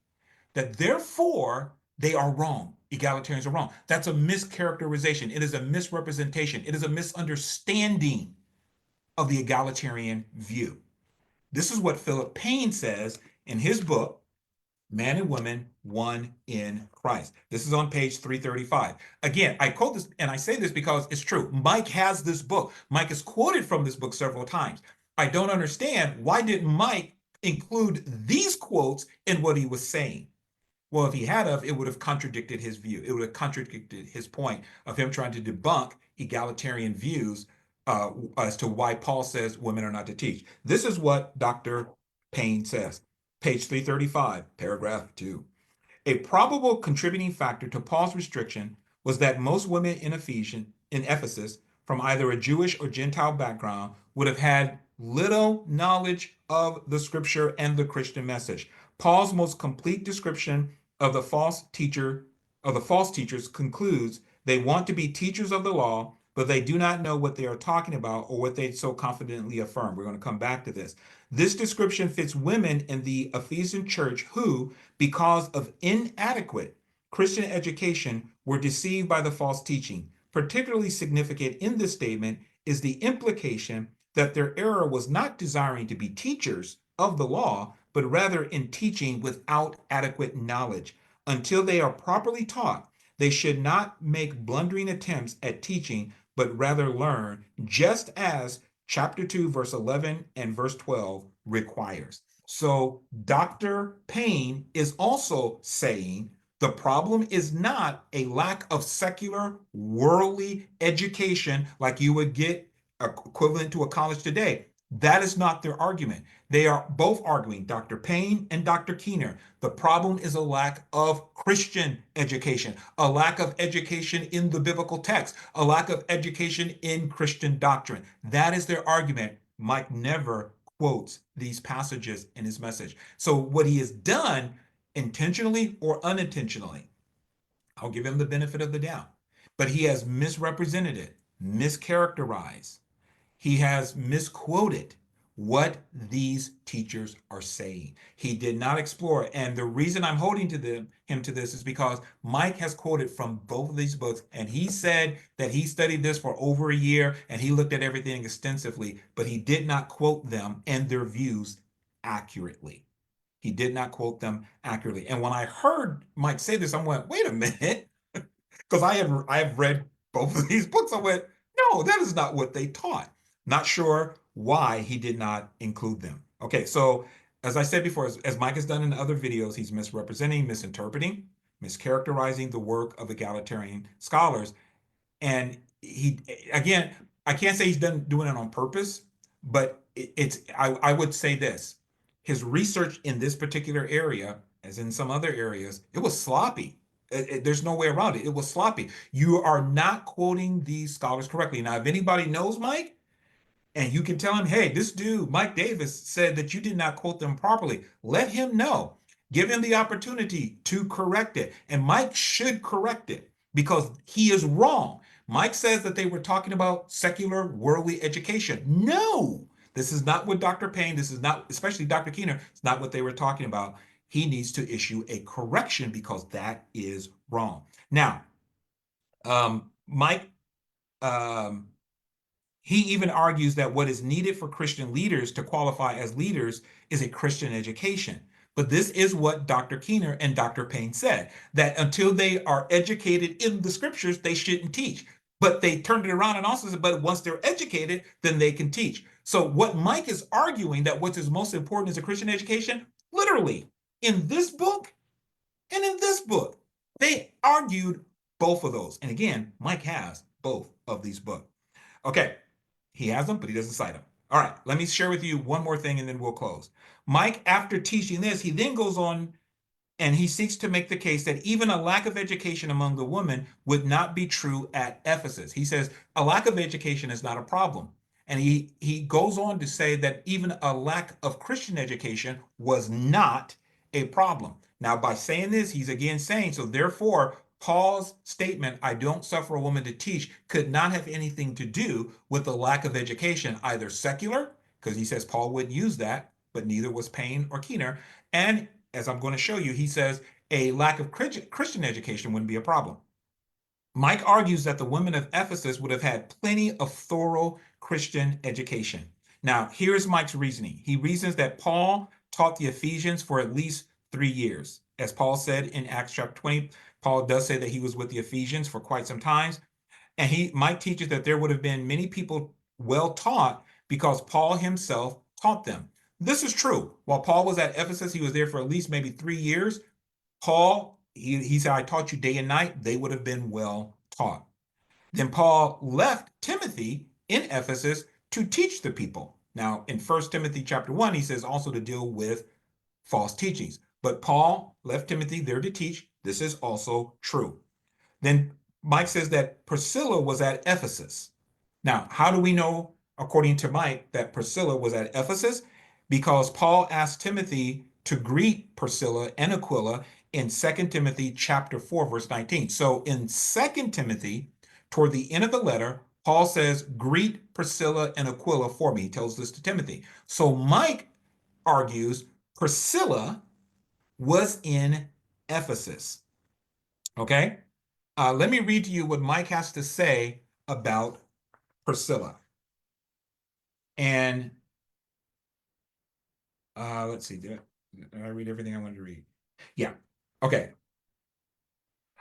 that therefore they are wrong. Egalitarians are wrong. That's a mischaracterization. It is a misrepresentation. It is a misunderstanding of the egalitarian view. This is what Philip Payne says in his book, Man and Woman, One in Christ. This is on page 335. Again, I quote this, and I say this because it's true. Mike has this book. Mike is quoted from this book several times. I don't understand, why did Mike include these quotes in what he was saying? Well, if he had of, it would have contradicted his view. It would have contradicted his point of him trying to debunk egalitarian views as to why Paul says women are not to teach. This is what Dr. Payne says, page 335, paragraph 2. A probable contributing factor to Paul's restriction was that most women in Ephesus, from either a Jewish or Gentile background, would have had little knowledge of the scripture and the Christian message. Paul's most complete description of the false teachers concludes they want to be teachers of the law, but they do not know what they are talking about or what they so confidently affirm. We're going to come back to this. This description fits women in the Ephesian church who, because of inadequate Christian education, were deceived by the false teaching. Particularly significant in this statement is the implication that their error was not desiring to be teachers of the law, but rather in teaching without adequate knowledge. Until they are properly taught, they should not make blundering attempts at teaching, but rather learn, just as chapter 2, verse 11 and verse 12 requires. So Dr. Payne is also saying the problem is not a lack of secular, worldly education like you would get equivalent to a college today. That is not their argument. They are both arguing, Dr. Payne and Dr. Keener. The problem is a lack of Christian education, a lack of education in the biblical text, a lack of education in Christian doctrine. That is their argument. Mike never quotes these passages in his message. So what he has done, intentionally or unintentionally, I'll give him the benefit of the doubt, but he has misrepresented it, mischaracterized. He has misquoted what these teachers are saying. He did not explore it. And the reason I'm holding him to this is because Mike has quoted from both of these books, and he said that he studied this for over a year and he looked at everything extensively, but he did not quote them and their views accurately. He did not quote them accurately. And when I heard Mike say this, I went, wait a minute, because I have read both of these books. I went, no, that is not what they taught. Not sure why he did not include them. Okay, so as I said before, as Mike has done in other videos, he's misrepresenting, misinterpreting, mischaracterizing the work of egalitarian scholars. And he, again, I can't say he's doing it on purpose, but I would say this. His research in this particular area, as in some other areas, it was sloppy. There's no way around it. It was sloppy. You are not quoting these scholars correctly. Now, if anybody knows Mike, and you can tell him, hey, this dude, Mike Davis, said that you did not quote them properly, let him know. Give him the opportunity to correct it. And Mike should correct it because he is wrong. Mike says that they were talking about secular worldly education. No, this is not what Dr. Payne, this is not, especially Dr. Keener, it's not what they were talking about. He needs to issue a correction because that is wrong. Now, Mike, he even argues that what is needed for Christian leaders to qualify as leaders is a Christian education. But this is what Dr. Keener and Dr. Payne said, that until they are educated in the scriptures, they shouldn't teach. But they turned it around and also said, but once they're educated, then they can teach. So what Mike is arguing, that what is most important is a Christian education, literally in this book and in this book, they argued both of those. And again, Mike has both of these books. Okay, he has them, but he doesn't cite them. All right, let me share with you one more thing and then we'll close. Mike, after teaching this, he then goes on and he seeks to make the case that even a lack of education among the women would not be true at Ephesus. He says a lack of education is not a problem. And he goes on to say that even a lack of Christian education was not a problem. Now, by saying this, he's again saying, so therefore, Paul's statement, I don't suffer a woman to teach, could not have anything to do with the lack of education, either secular, because he says Paul wouldn't use that, but neither was Payne or Keener. And as I'm going to show you, he says a lack of Christian education wouldn't be a problem. Mike argues that the women of Ephesus would have had plenty of thorough Christian education. Now, here's Mike's reasoning. He reasons that Paul taught the Ephesians for at least 3 years. As Paul said in Acts chapter 20, Paul does say that he was with the Ephesians for quite some time. And Mike teaches that there would have been many people well taught because Paul himself taught them. This is true. While Paul was at Ephesus, he was there for at least maybe 3 years. Paul, he said, I taught you day and night. They would have been well taught. Then Paul left Timothy in Ephesus to teach the people. Now, in 1 Timothy chapter 1, he says also to deal with false teachings. But Paul left Timothy there to teach. This is also true. Then Mike says that Priscilla was at Ephesus. Now, how do we know, according to Mike, that Priscilla was at Ephesus? Because Paul asked Timothy to greet Priscilla and Aquila in 2 Timothy chapter 4, verse 19. So in 2 Timothy, toward the end of the letter, Paul says, greet Priscilla and Aquila for me. He tells this to Timothy. So Mike argues Priscilla was in Ephesus. Okay? Let me read to you what Mike has to say about Priscilla. And let's see, did I read everything I wanted to read? Yeah. Okay.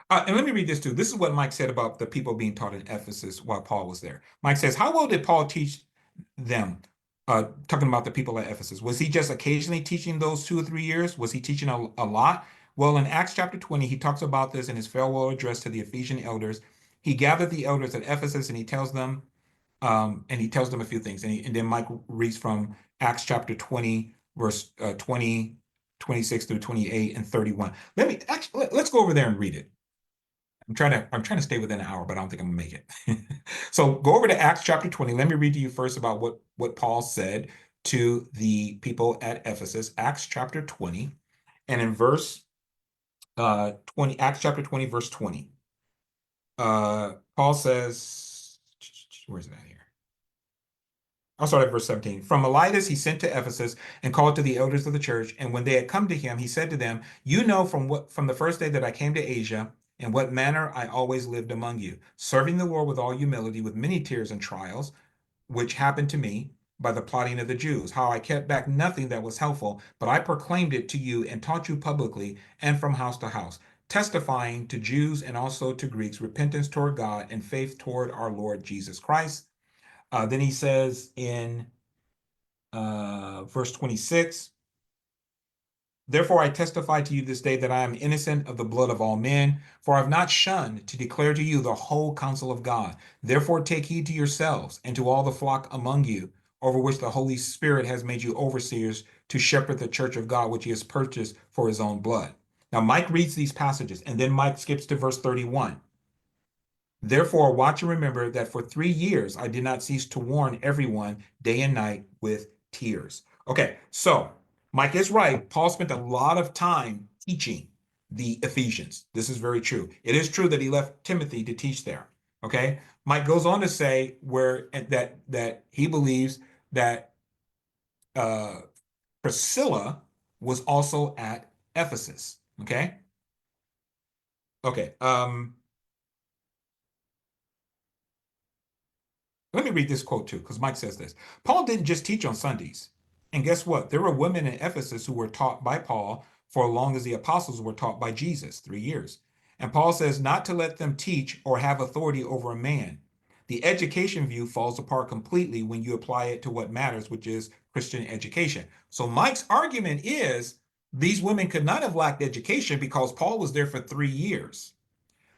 And let me read this too. This is what Mike said about the people being taught in Ephesus while Paul was there. Mike says, how well did Paul teach them? Talking about the people at Ephesus. Was he just occasionally teaching those 2 or 3 years? Was he teaching a lot? Well, in Acts chapter 20, he talks about this in his farewell address to the Ephesian elders. He gathered the elders at Ephesus and he tells them a few things. And then Mike reads from Acts chapter 20, verse 20, 26 through 28 and 31. Let's go over there and read it. I'm trying to stay within an hour, but I don't think I'm gonna make it. So go over to Acts chapter 20. Let me read to you first about what Paul said to the people at Ephesus. Acts chapter 20, and in verse 20, Acts chapter 20, verse 20. Paul says, where's it at here? I'll start at verse 17. From Miletus he sent to Ephesus and called to the elders of the church. And when they had come to him, he said to them, you know from the first day that I came to Asia, in what manner I always lived among you, serving the Lord with all humility, with many tears and trials, which happened to me by the plotting of the Jews, how I kept back nothing that was helpful, but I proclaimed it to you and taught you publicly and from house to house, testifying to Jews and also to Greeks repentance toward God and faith toward our Lord Jesus Christ. Then he says in verse 26, therefore I testify to you this day that I am innocent of the blood of all men, for I have not shunned to declare to you the whole counsel of God. Therefore take heed to yourselves and to all the flock among you, over which the Holy Spirit has made you overseers to shepherd the church of God, which he has purchased for his own blood. Now Mike reads these passages, and then Mike skips to verse 31. Therefore, watch and remember that for 3 years I did not cease to warn everyone day and night with tears. Okay, so Mike is right. Paul spent a lot of time teaching the Ephesians. This is very true. It is true that he left Timothy to teach there. Okay, Mike goes on to say that he believes that Priscilla was also at Ephesus. Okay. Okay. Let me read this quote too, because Mike says this. Paul didn't just teach on Sundays. And guess what? There were women in Ephesus who were taught by Paul for as long as the apostles were taught by Jesus, 3 years. And Paul says not to let them teach or have authority over a man. The education view falls apart completely when you apply it to what matters, which is Christian education. So Mike's argument is these women could not have lacked education because Paul was there for 3 years.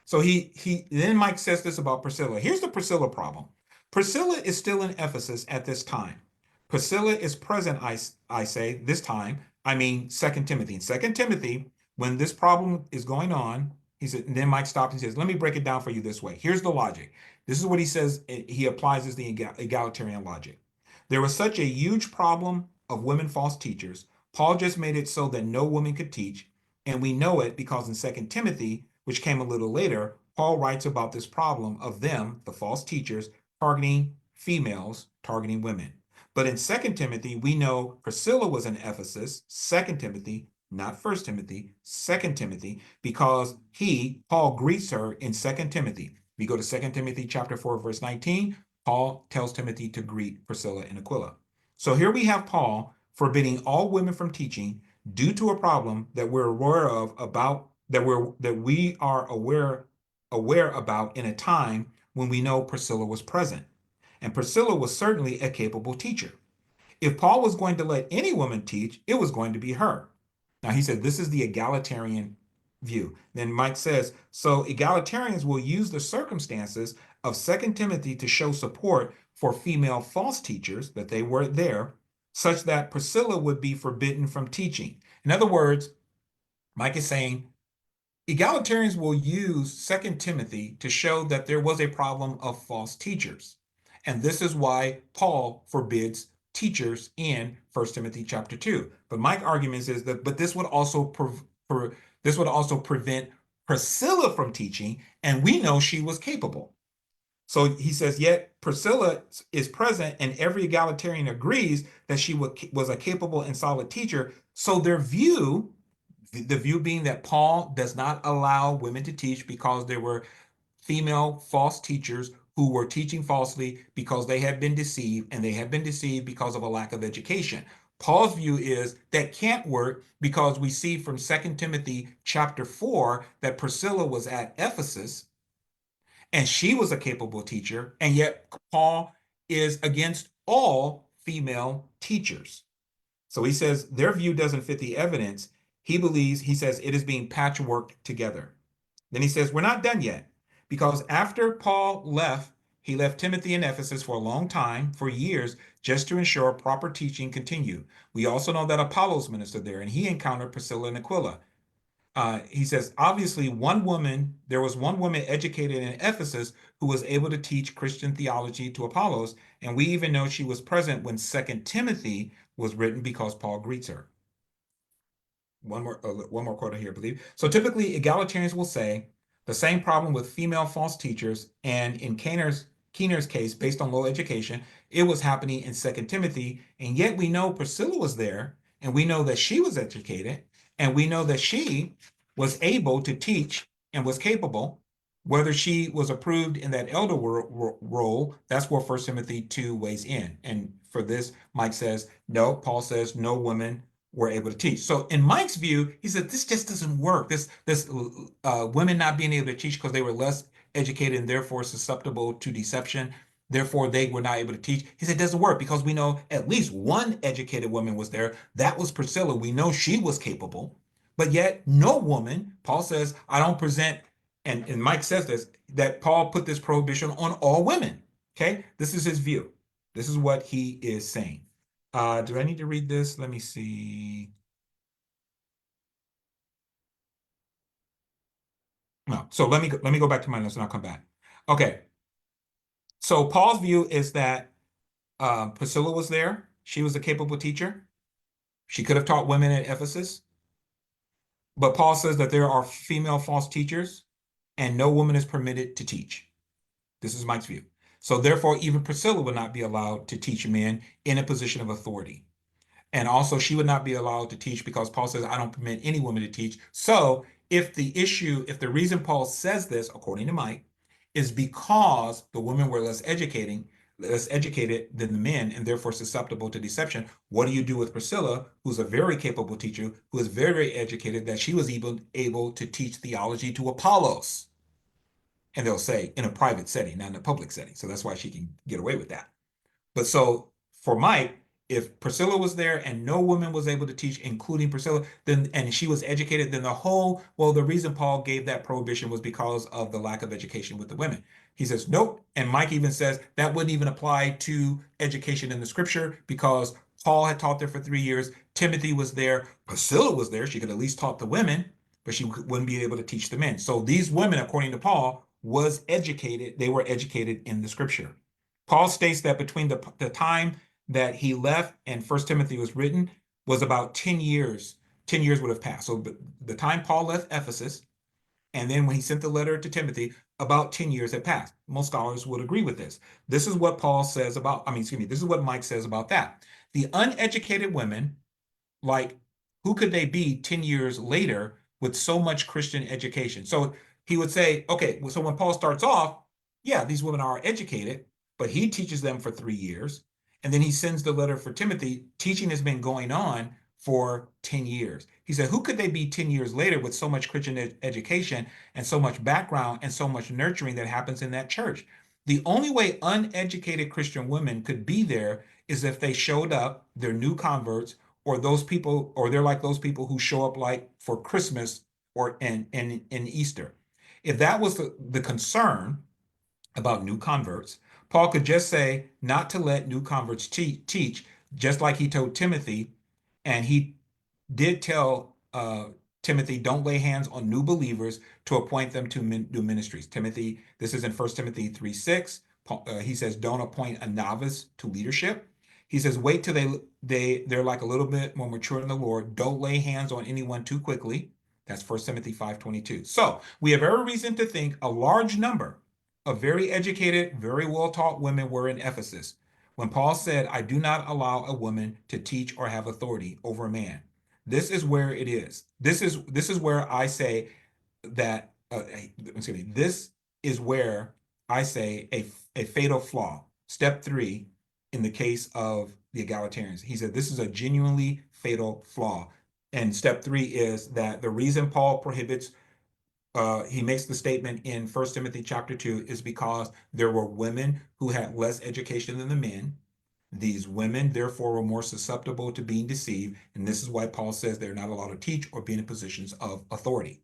So then Mike says this about Priscilla. Here's the Priscilla problem. Priscilla is still in Ephesus at this time. Priscilla is present, I say, this time. I mean, 2 Timothy. In 2 Timothy, when this problem is going on, he said, and then Mike stopped and says, let me break it down for you this way. Here's the logic. This is what he says. He applies as the egalitarian logic. There was such a huge problem of women false teachers. Paul just made it so that no woman could teach. And we know it because in Second Timothy, which came a little later, Paul writes about this problem of them, the false teachers, targeting females, targeting women. But in Second Timothy, we know Priscilla was in Ephesus, Second Timothy, not First Timothy, Second Timothy, because Paul greets her in Second Timothy. We go to Second Timothy chapter 4, verse 19. Paul tells Timothy to greet Priscilla and Aquila. So here we have Paul forbidding all women from teaching due to a problem that we're aware of about that we are aware about in a time when we know Priscilla was present. And Priscilla was certainly a capable teacher. If Paul was going to let any woman teach, it was going to be her. Now he said this is the egalitarian view. Then Mike says, so egalitarians will use the circumstances of Second Timothy to show support for female false teachers, that they were there, such that Priscilla would be forbidden from teaching. In other words, Mike is saying egalitarians will use Second Timothy to show that there was a problem of false teachers. And this is why Paul forbids teachers in First Timothy chapter 2. But my argument is that this would also prevent Priscilla from teaching, and we know she was capable. So he says, yet Priscilla is present, and every egalitarian agrees that she was a capable and solid teacher. So their view, the view being that Paul does not allow women to teach because there were female false teachers who were teaching falsely because they had been deceived, and they had been deceived because of a lack of education. Paul's view is that can't work because we see from 2 Timothy chapter 4 that Priscilla was at Ephesus and she was a capable teacher, and yet Paul is against all female teachers. So he says their view doesn't fit the evidence. He says it is being patchworked together. Then he says, we're not done yet, because after Paul left, he left Timothy in Ephesus for a long time, for years, just to ensure proper teaching continued. We also know that Apollos ministered there, and he encountered Priscilla and Aquila. He says, obviously, there was one woman educated in Ephesus who was able to teach Christian theology to Apollos, and we even know she was present when 2 Timothy was written because Paul greets her. One more quote here, I believe. So typically, egalitarians will say the same problem with female false teachers, and in Keener's case, based on low education, it was happening in 2 Timothy, and yet we know Priscilla was there, and we know that she was educated, and we know that she was able to teach and was capable. Whether she was approved in that elder role, that's where 1 Timothy 2 weighs in. And for this, Mike says, no, Paul says no women were able to teach. So in Mike's view, he said this just doesn't work. This women not being able to teach because they were less educated and therefore susceptible to deception. Therefore, they were not able to teach. He said it doesn't work because we know at least one educated woman was there. That was Priscilla. We know she was capable, but yet no woman. Paul says, I don't present, and Mike says this, that Paul put this prohibition on all women. Okay, this is his view. This is what he is saying. Do I need to read this? Let me see. No. So let me go back to my notes and I'll come back. Okay. So Paul's view is that Priscilla was there. She was a capable teacher. She could have taught women at Ephesus. But Paul says that there are female false teachers and no woman is permitted to teach. This is Mike's view. So therefore, even Priscilla would not be allowed to teach men in a position of authority. And also, she would not be allowed to teach because Paul says, I don't permit any woman to teach. So if the reason Paul says this, according to Mike, is because the women were less educated than the men, and therefore susceptible to deception, what do you do with Priscilla, who's a very capable teacher, who is very educated, that she was able to teach theology to Apollos? And they'll say in a private setting, not in a public setting. So that's why she can get away with that. But so for Mike, if Priscilla was there and no woman was able to teach, including Priscilla, and she was educated, then the reason Paul gave that prohibition was because of the lack of education with the women. He says, nope. And Mike even says that wouldn't even apply to education in the scripture because Paul had taught there for 3 years. Timothy was there. Priscilla was there. She could at least taught the women, but she wouldn't be able to teach the men. So these women, according to Paul, was educated, they were educated in the scripture. Paul states that between the time that he left and First Timothy was written was about 10 years. 10 years would have passed. So the time Paul left Ephesus, and then when he sent the letter to Timothy, about 10 years had passed. Most scholars would agree with this. This is what Paul says about, this is what Mike says about that. The uneducated women, like, who could they be 10 years later with so much Christian education? So he would say, okay, so when Paul starts off, yeah, these women are educated, but he teaches them for 3 years. And then he sends the letter for Timothy. Teaching has been going on for 10 years. He said, who could they be 10 years later with so much Christian education and so much background and so much nurturing that happens in that church? The only way uneducated Christian women could be there is if they showed up, they're new converts, or those people, or they're like those people who show up like for Christmas or in Easter. If that was the concern about new converts, Paul could just say not to let new converts teach, just like he told Timothy, and he did tell Timothy, don't lay hands on new believers to appoint them to new ministries. Timothy, this is in 1 Timothy 3:6. He says, don't appoint a novice to leadership. He says, wait till they're like a little bit more mature in the Lord. Don't lay hands on anyone too quickly. That's 1 Timothy 5:22. So we have every reason to think a large number of very educated, very well-taught women were in Ephesus when Paul said, I do not allow a woman to teach or have authority over a man. This is where it is. This is where I say that, this is where I say a fatal flaw. Step 3 in the case of the egalitarians. He said this is a genuinely fatal flaw. And step 3 is that the reason Paul prohibits, he makes the statement in 1 Timothy chapter 2 is because there were women who had less education than the men. These women, therefore, were more susceptible to being deceived, and this is why Paul says they're not allowed to teach or be in positions of authority.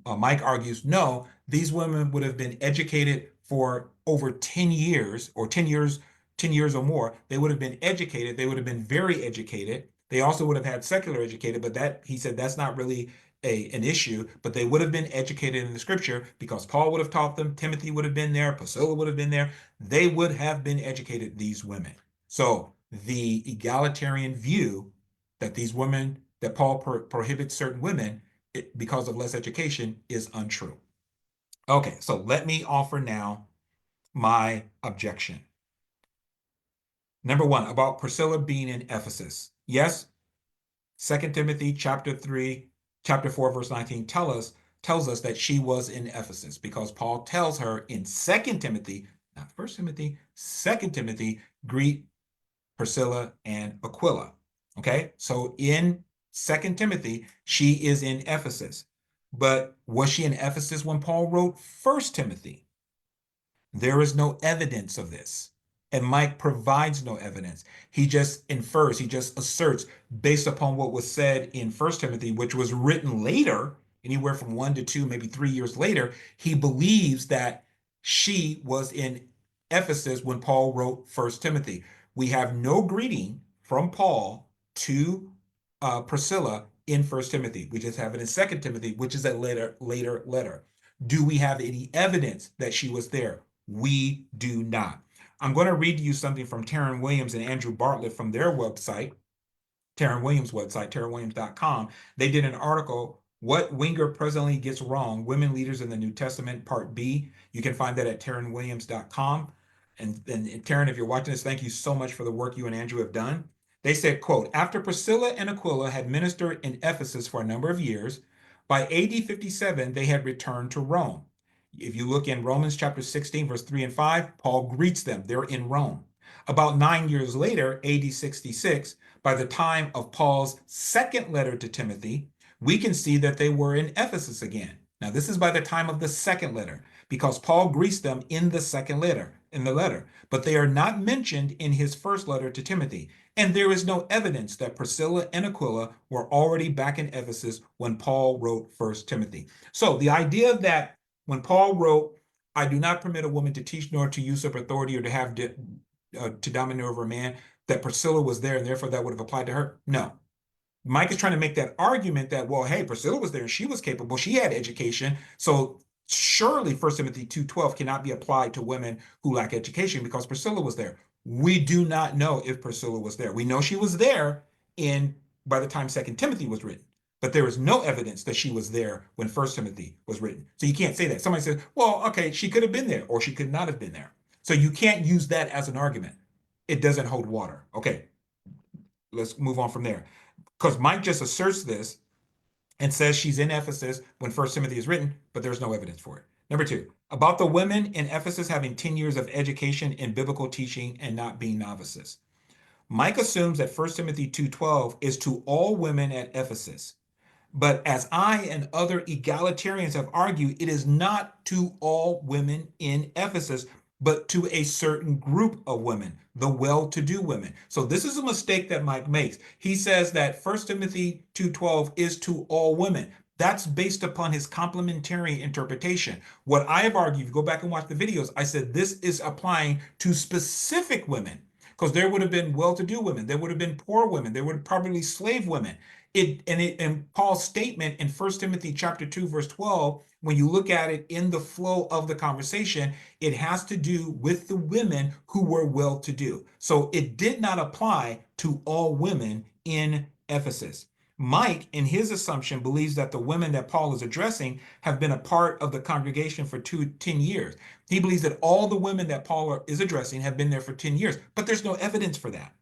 Mike argues, no, these women would have been educated for over 10 years or 10 years, 10 years or more. They would have been educated. They would have been very educated. They also would have had secular educated, but that, he said, that's not really an issue, but they would have been educated in the scripture because Paul would have taught them. Timothy would have been there. Priscilla would have been there. They would have been educated, these women. So the egalitarian view that these women, that Paul prohibits certain women because of less education is untrue. Okay, so let me offer now my objection. Number 1, about Priscilla being in Ephesus. Yes, 2 Timothy chapter 4, verse 19 tells us that she was in Ephesus because Paul tells her in 2 Timothy, not 1 Timothy, 2 Timothy, greet Priscilla and Aquila. Okay, so in 2 Timothy, she is in Ephesus. But was she in Ephesus when Paul wrote 1 Timothy? There is no evidence of this. And Mike provides no evidence. He just infers, he just asserts based upon what was said in 1 Timothy, which was written later, anywhere from 1 to 2, maybe 3 years later. He believes that she was in Ephesus when Paul wrote 1 Timothy. We have no greeting from Paul to Priscilla in 1 Timothy. We just have it in 2 Timothy, which is a later letter. Do we have any evidence that she was there? We do not. I'm going to read to you something from Taryn Williams and Andrew Bartlett from their website, Taryn Williams' website, tarynwilliams.com. They did an article, What Winger Presently Gets Wrong, Women Leaders in the New Testament, Part B. You can find that at tarynwilliams.com. And Taryn, if you're watching this, thank you so much for the work you and Andrew have done. They said, quote, after Priscilla and Aquila had ministered in Ephesus for a number of years, by AD 57, they had returned to Rome. If you look in Romans chapter 16, verse 3 and 5, Paul greets them. They're in Rome. About 9 years later, AD 66, by the time of Paul's second letter to Timothy, we can see that they were in Ephesus again. Now, this is by the time of the second letter, because Paul greets them in the second letter, but they are not mentioned in his first letter to Timothy. And there is no evidence that Priscilla and Aquila were already back in Ephesus when Paul wrote 1 Timothy. So the idea that when Paul wrote, I do not permit a woman to teach nor to usurp authority or to have to dominate over a man, that Priscilla was there and therefore that would have applied to her. No. Mike is trying to make that argument that, well, hey, Priscilla was there and she was capable. She had education. So Surely 1 Timothy 2:12 cannot be applied to women who lack education because Priscilla was there. We do not know if Priscilla was there. We know she was there in by the time 2 Timothy was written, but there is no evidence that she was there when 1 Timothy was written. So you can't say that. Somebody says, well, okay, she could have been there or she could not have been there. So you can't use that as an argument. It doesn't hold water. Okay, let's move on from there. Because Mike just asserts this and says she's in Ephesus when 1 Timothy is written, but there's no evidence for it. Number two, about the women in Ephesus having 10 years of education in biblical teaching and not being novices. Mike assumes that 1 Timothy 2:12 is to all women at Ephesus. But as I and other egalitarians have argued, it is not to all women in Ephesus, but to a certain group of women, the well-to-do women. So this is a mistake that Mike makes. He says that 1 Timothy 2:12 is to all women. That's based upon his complementary interpretation. What I have argued, if you go back and watch the videos, I said this is applying to specific women because there would have been well-to-do women, there would have been poor women, there would have probably slave women. And Paul's statement in 1 Timothy chapter 2, verse 12, when you look at it in the flow of the conversation, it has to do with the women who were well-to-do. So it did not apply to all women in Ephesus. Mike, in his assumption, believes that the women that Paul is addressing have been a part of the congregation for 10 years. He believes that all the women that Paul is addressing have been there for 10 years, but there's no evidence for that.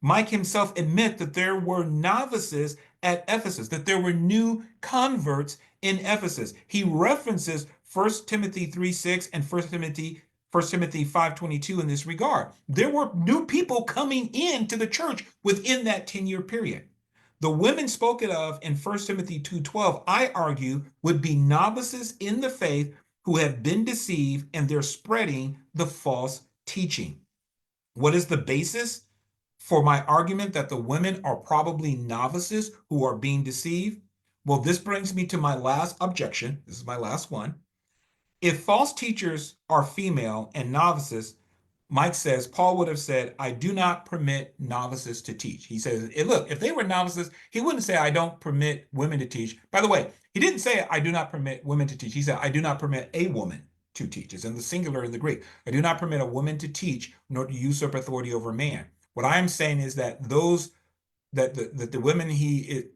Mike himself admit that there were novices at Ephesus, that there were new converts in Ephesus. He references 1 Timothy 3:6 and 1 Timothy 5:22 in this regard. There were new people coming into the church within that 10-year period. The women spoken of in 1 Timothy 2:12, I argue, would be novices in the faith who have been deceived and they're spreading the false teaching. What is the basis for my argument that the women are probably novices who are being deceived? Well, this brings me to my last objection. This is my last one. If false teachers are female and novices, Mike says, Paul would have said, I do not permit novices to teach. He says, look, if they were novices, he wouldn't say, I don't permit women to teach. By the way, he didn't say, I do not permit women to teach. He said, I do not permit a woman to teach. It's in the singular in the Greek. I do not permit a woman to teach, nor to usurp authority over a man. What I am saying is that the women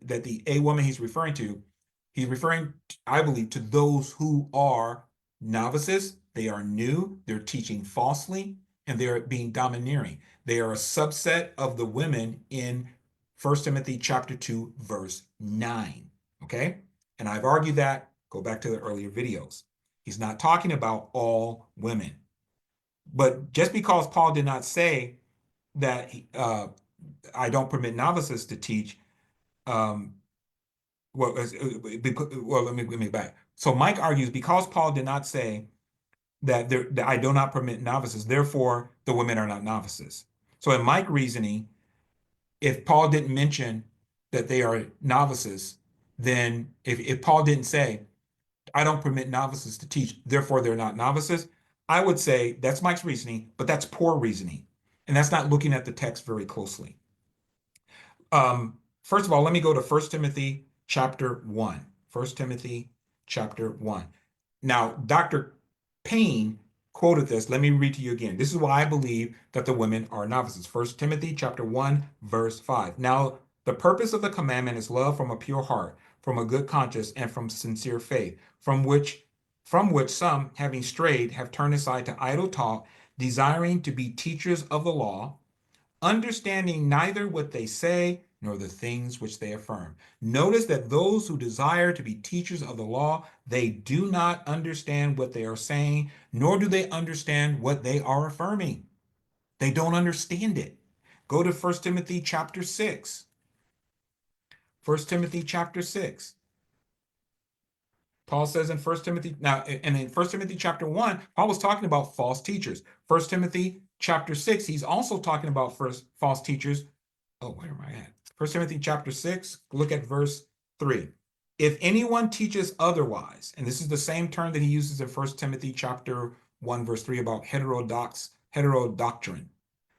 that the a woman he's referring to, he's referring, I believe, to those who are novices. They are new, they're teaching falsely, and they're being domineering. They are a subset of the women in 1 Timothy chapter 2, verse 9. Okay? And I've argued that. Go back to the earlier videos. He's not talking about all women. But just because Paul did not say that I don't permit novices to teach, well, let me back. So Mike argues because Paul did not say that I do not permit novices, therefore the women are not novices. So in Mike reasoning, if Paul didn't mention that they are novices, then if Paul didn't say, I don't permit novices to teach, therefore they're not novices, I would say that's Mike's reasoning, but that's poor reasoning. And that's not looking at the text very closely. First of all, let me go to 1 Timothy chapter 1. 1 Timothy chapter 1. Now, Dr. Payne quoted this. Let me read to you again. This is why I believe that the women are novices. 1 Timothy chapter 1, verse 5. Now, the purpose of the commandment is love from a pure heart, from a good conscience, and from sincere faith, from which some, having strayed, have turned aside to idle talk, desiring to be teachers of the law, understanding neither what they say nor the things which they affirm. Notice that those who desire to be teachers of the law, they do not understand what they are saying, nor do they understand what they are affirming. They don't understand it. Go to 1 Timothy chapter 6. 1 Timothy chapter 6. Paul says in 1 Timothy, now, and in 1 Timothy chapter 1, Paul was talking about false teachers. 1 Timothy chapter 6, he's also talking about false teachers. Oh, where am I at? 1 Timothy chapter 6, look at verse 3. If anyone teaches otherwise, and this is the same term that he uses in 1 Timothy chapter 1, verse 3 about heterodoctrine,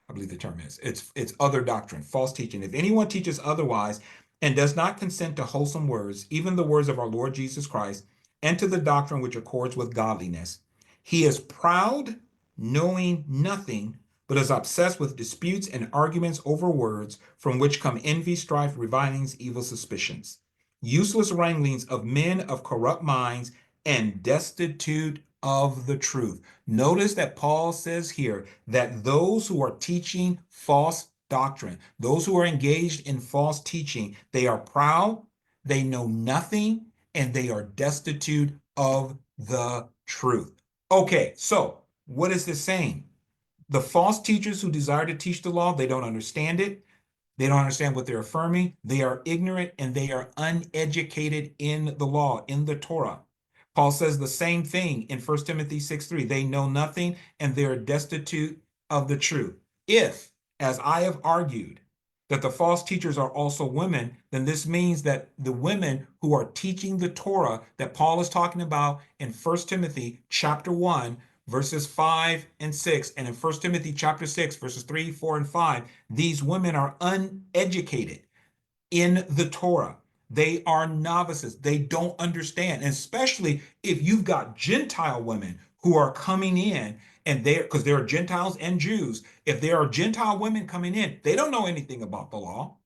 I believe the term is. It's other doctrine, false teaching. If anyone teaches otherwise and does not consent to wholesome words, even the words of our Lord Jesus Christ, and to the doctrine which accords with godliness. He is proud, knowing nothing, but is obsessed with disputes and arguments over words, from which come envy, strife, revilings, evil suspicions, useless wranglings of men of corrupt minds, and destitute of the truth. Notice that Paul says here that those who are teaching false doctrine, those who are engaged in false teaching, they are proud, they know nothing, and they are destitute of the truth. Okay, so what is this saying? The false teachers who desire to teach the law, they don't understand it. They don't understand what they're affirming. They are ignorant and they are uneducated in the law, in the Torah. Paul says the same thing in 1 Timothy 6:3. They know nothing and they are destitute of the truth. If, as I have argued, that the false teachers are also women, then this means that the women who are teaching the Torah that Paul is talking about in 1 Timothy chapter 1, verses 5 and 6, and in 1 Timothy chapter 6, verses 3, 4, and 5, these women are uneducated in the Torah. They are novices. They don't understand. And especially if you've got Gentile women who are coming in and they're, because there are Gentiles and Jews. If there are Gentile women coming in, they don't know anything about the law.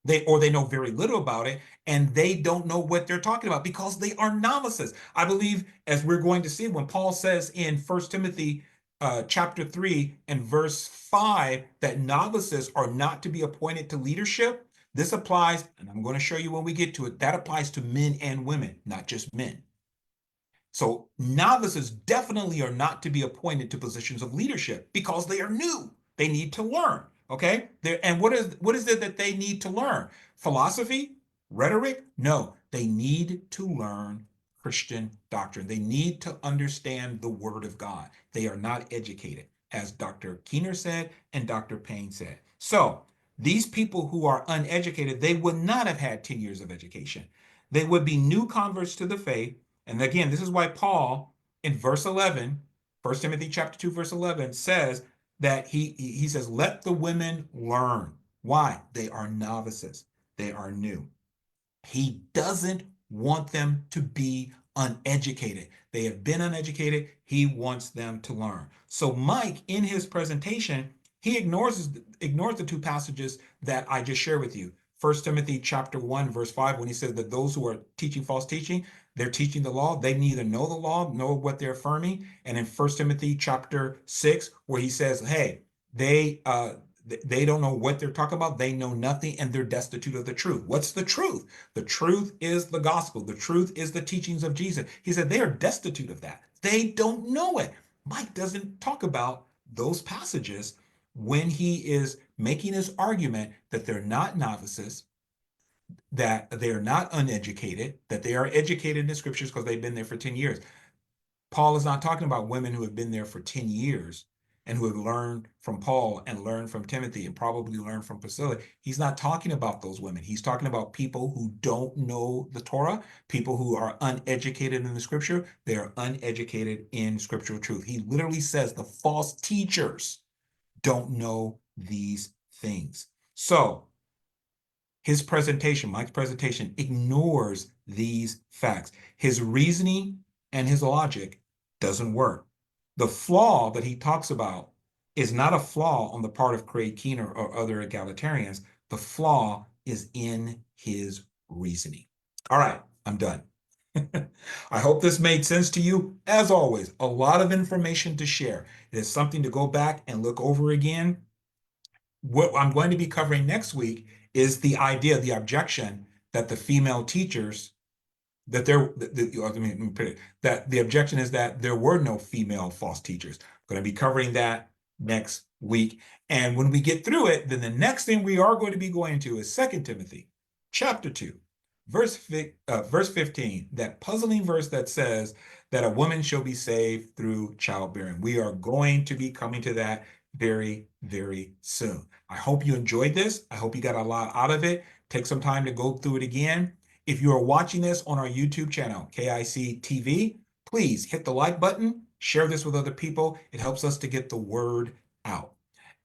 They know very little about it, and they don't know what they're talking about because they are novices. I believe, as we're going to see, when Paul says in 1 Timothy chapter 3 and verse 5 that novices are not to be appointed to leadership, this applies, and I'm going to show you when we get to it, that applies to men and women, not just men. So novices definitely are not to be appointed to positions of leadership because they are new. They need to learn. Okay. And what is it that they need to learn? Philosophy? Rhetoric? No, they need to learn Christian doctrine. They need to understand the Word of God. They are not educated, as Dr. Keener said and Dr. Payne said. So these people who are uneducated, they would not have had 10 years of education. They would be new converts to the faith. And again, this is why Paul in verse 11, 1 Timothy chapter 2, verse 11 says that he says, let the women learn. Why? They are novices. They are new. He doesn't want them to be uneducated. They have been uneducated. He wants them to learn. So Mike, in his presentation, he ignores the two passages that I just shared with you. 1 Timothy chapter 1, verse 5, when he says that those who are teaching false teaching, they're teaching the law. They neither know the law, nor what they're affirming. And in 1 Timothy chapter 6, where he says, hey, they don't know what they're talking about. They know nothing and they're destitute of the truth. What's the truth? The truth is the gospel. The truth is the teachings of Jesus. He said they are destitute of that. They don't know it. Mike doesn't talk about those passages when he is making his argument that they're not novices, that they're not uneducated, that they are educated in the scriptures because they've been there for 10 years. Paul is not talking about women who have been there for 10 years and who have learned from Paul and learned from Timothy and probably learned from Priscilla. He's not talking about those women. He's talking about people who don't know the Torah, people who are uneducated in the scripture. They are uneducated in scriptural truth. He literally says the false teachers don't know these things. So his presentation, Mike's presentation, ignores these facts. His reasoning and his logic doesn't work. The flaw that he talks about is not a flaw on the part of Craig Keener or other egalitarians. The flaw is in his reasoning. All right, I'm done. I hope this made sense to you. As always, a lot of information to share. It is something to go back and look over again. What I'm going to be covering next week is the idea, the objection that the female teachers, that that the objection is that there were no female false teachers. I'm going to be covering that next week. And when we get through it, then the next thing we are going to be going to is 2 Timothy chapter 2, verse 15, that puzzling verse that says that a woman shall be saved through childbearing. We are going to be coming to that very, very soon. I hope you enjoyed this. I hope you got a lot out of it. Take some time to go through it again. If you are watching this on our YouTube channel, KIC TV, please hit the like button, share this with other people. It helps us to get the word out.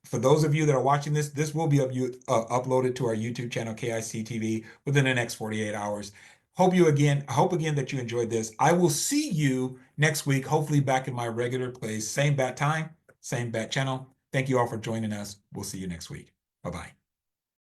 For those of you that are watching this, this will be uploaded to our YouTube channel, KIC TV, within the next 48 hours. I hope again that you enjoyed this. I will see you next week, hopefully back in my regular place, same bat time, same bat channel. Thank you all for joining us. We'll see you next week. Bye-bye.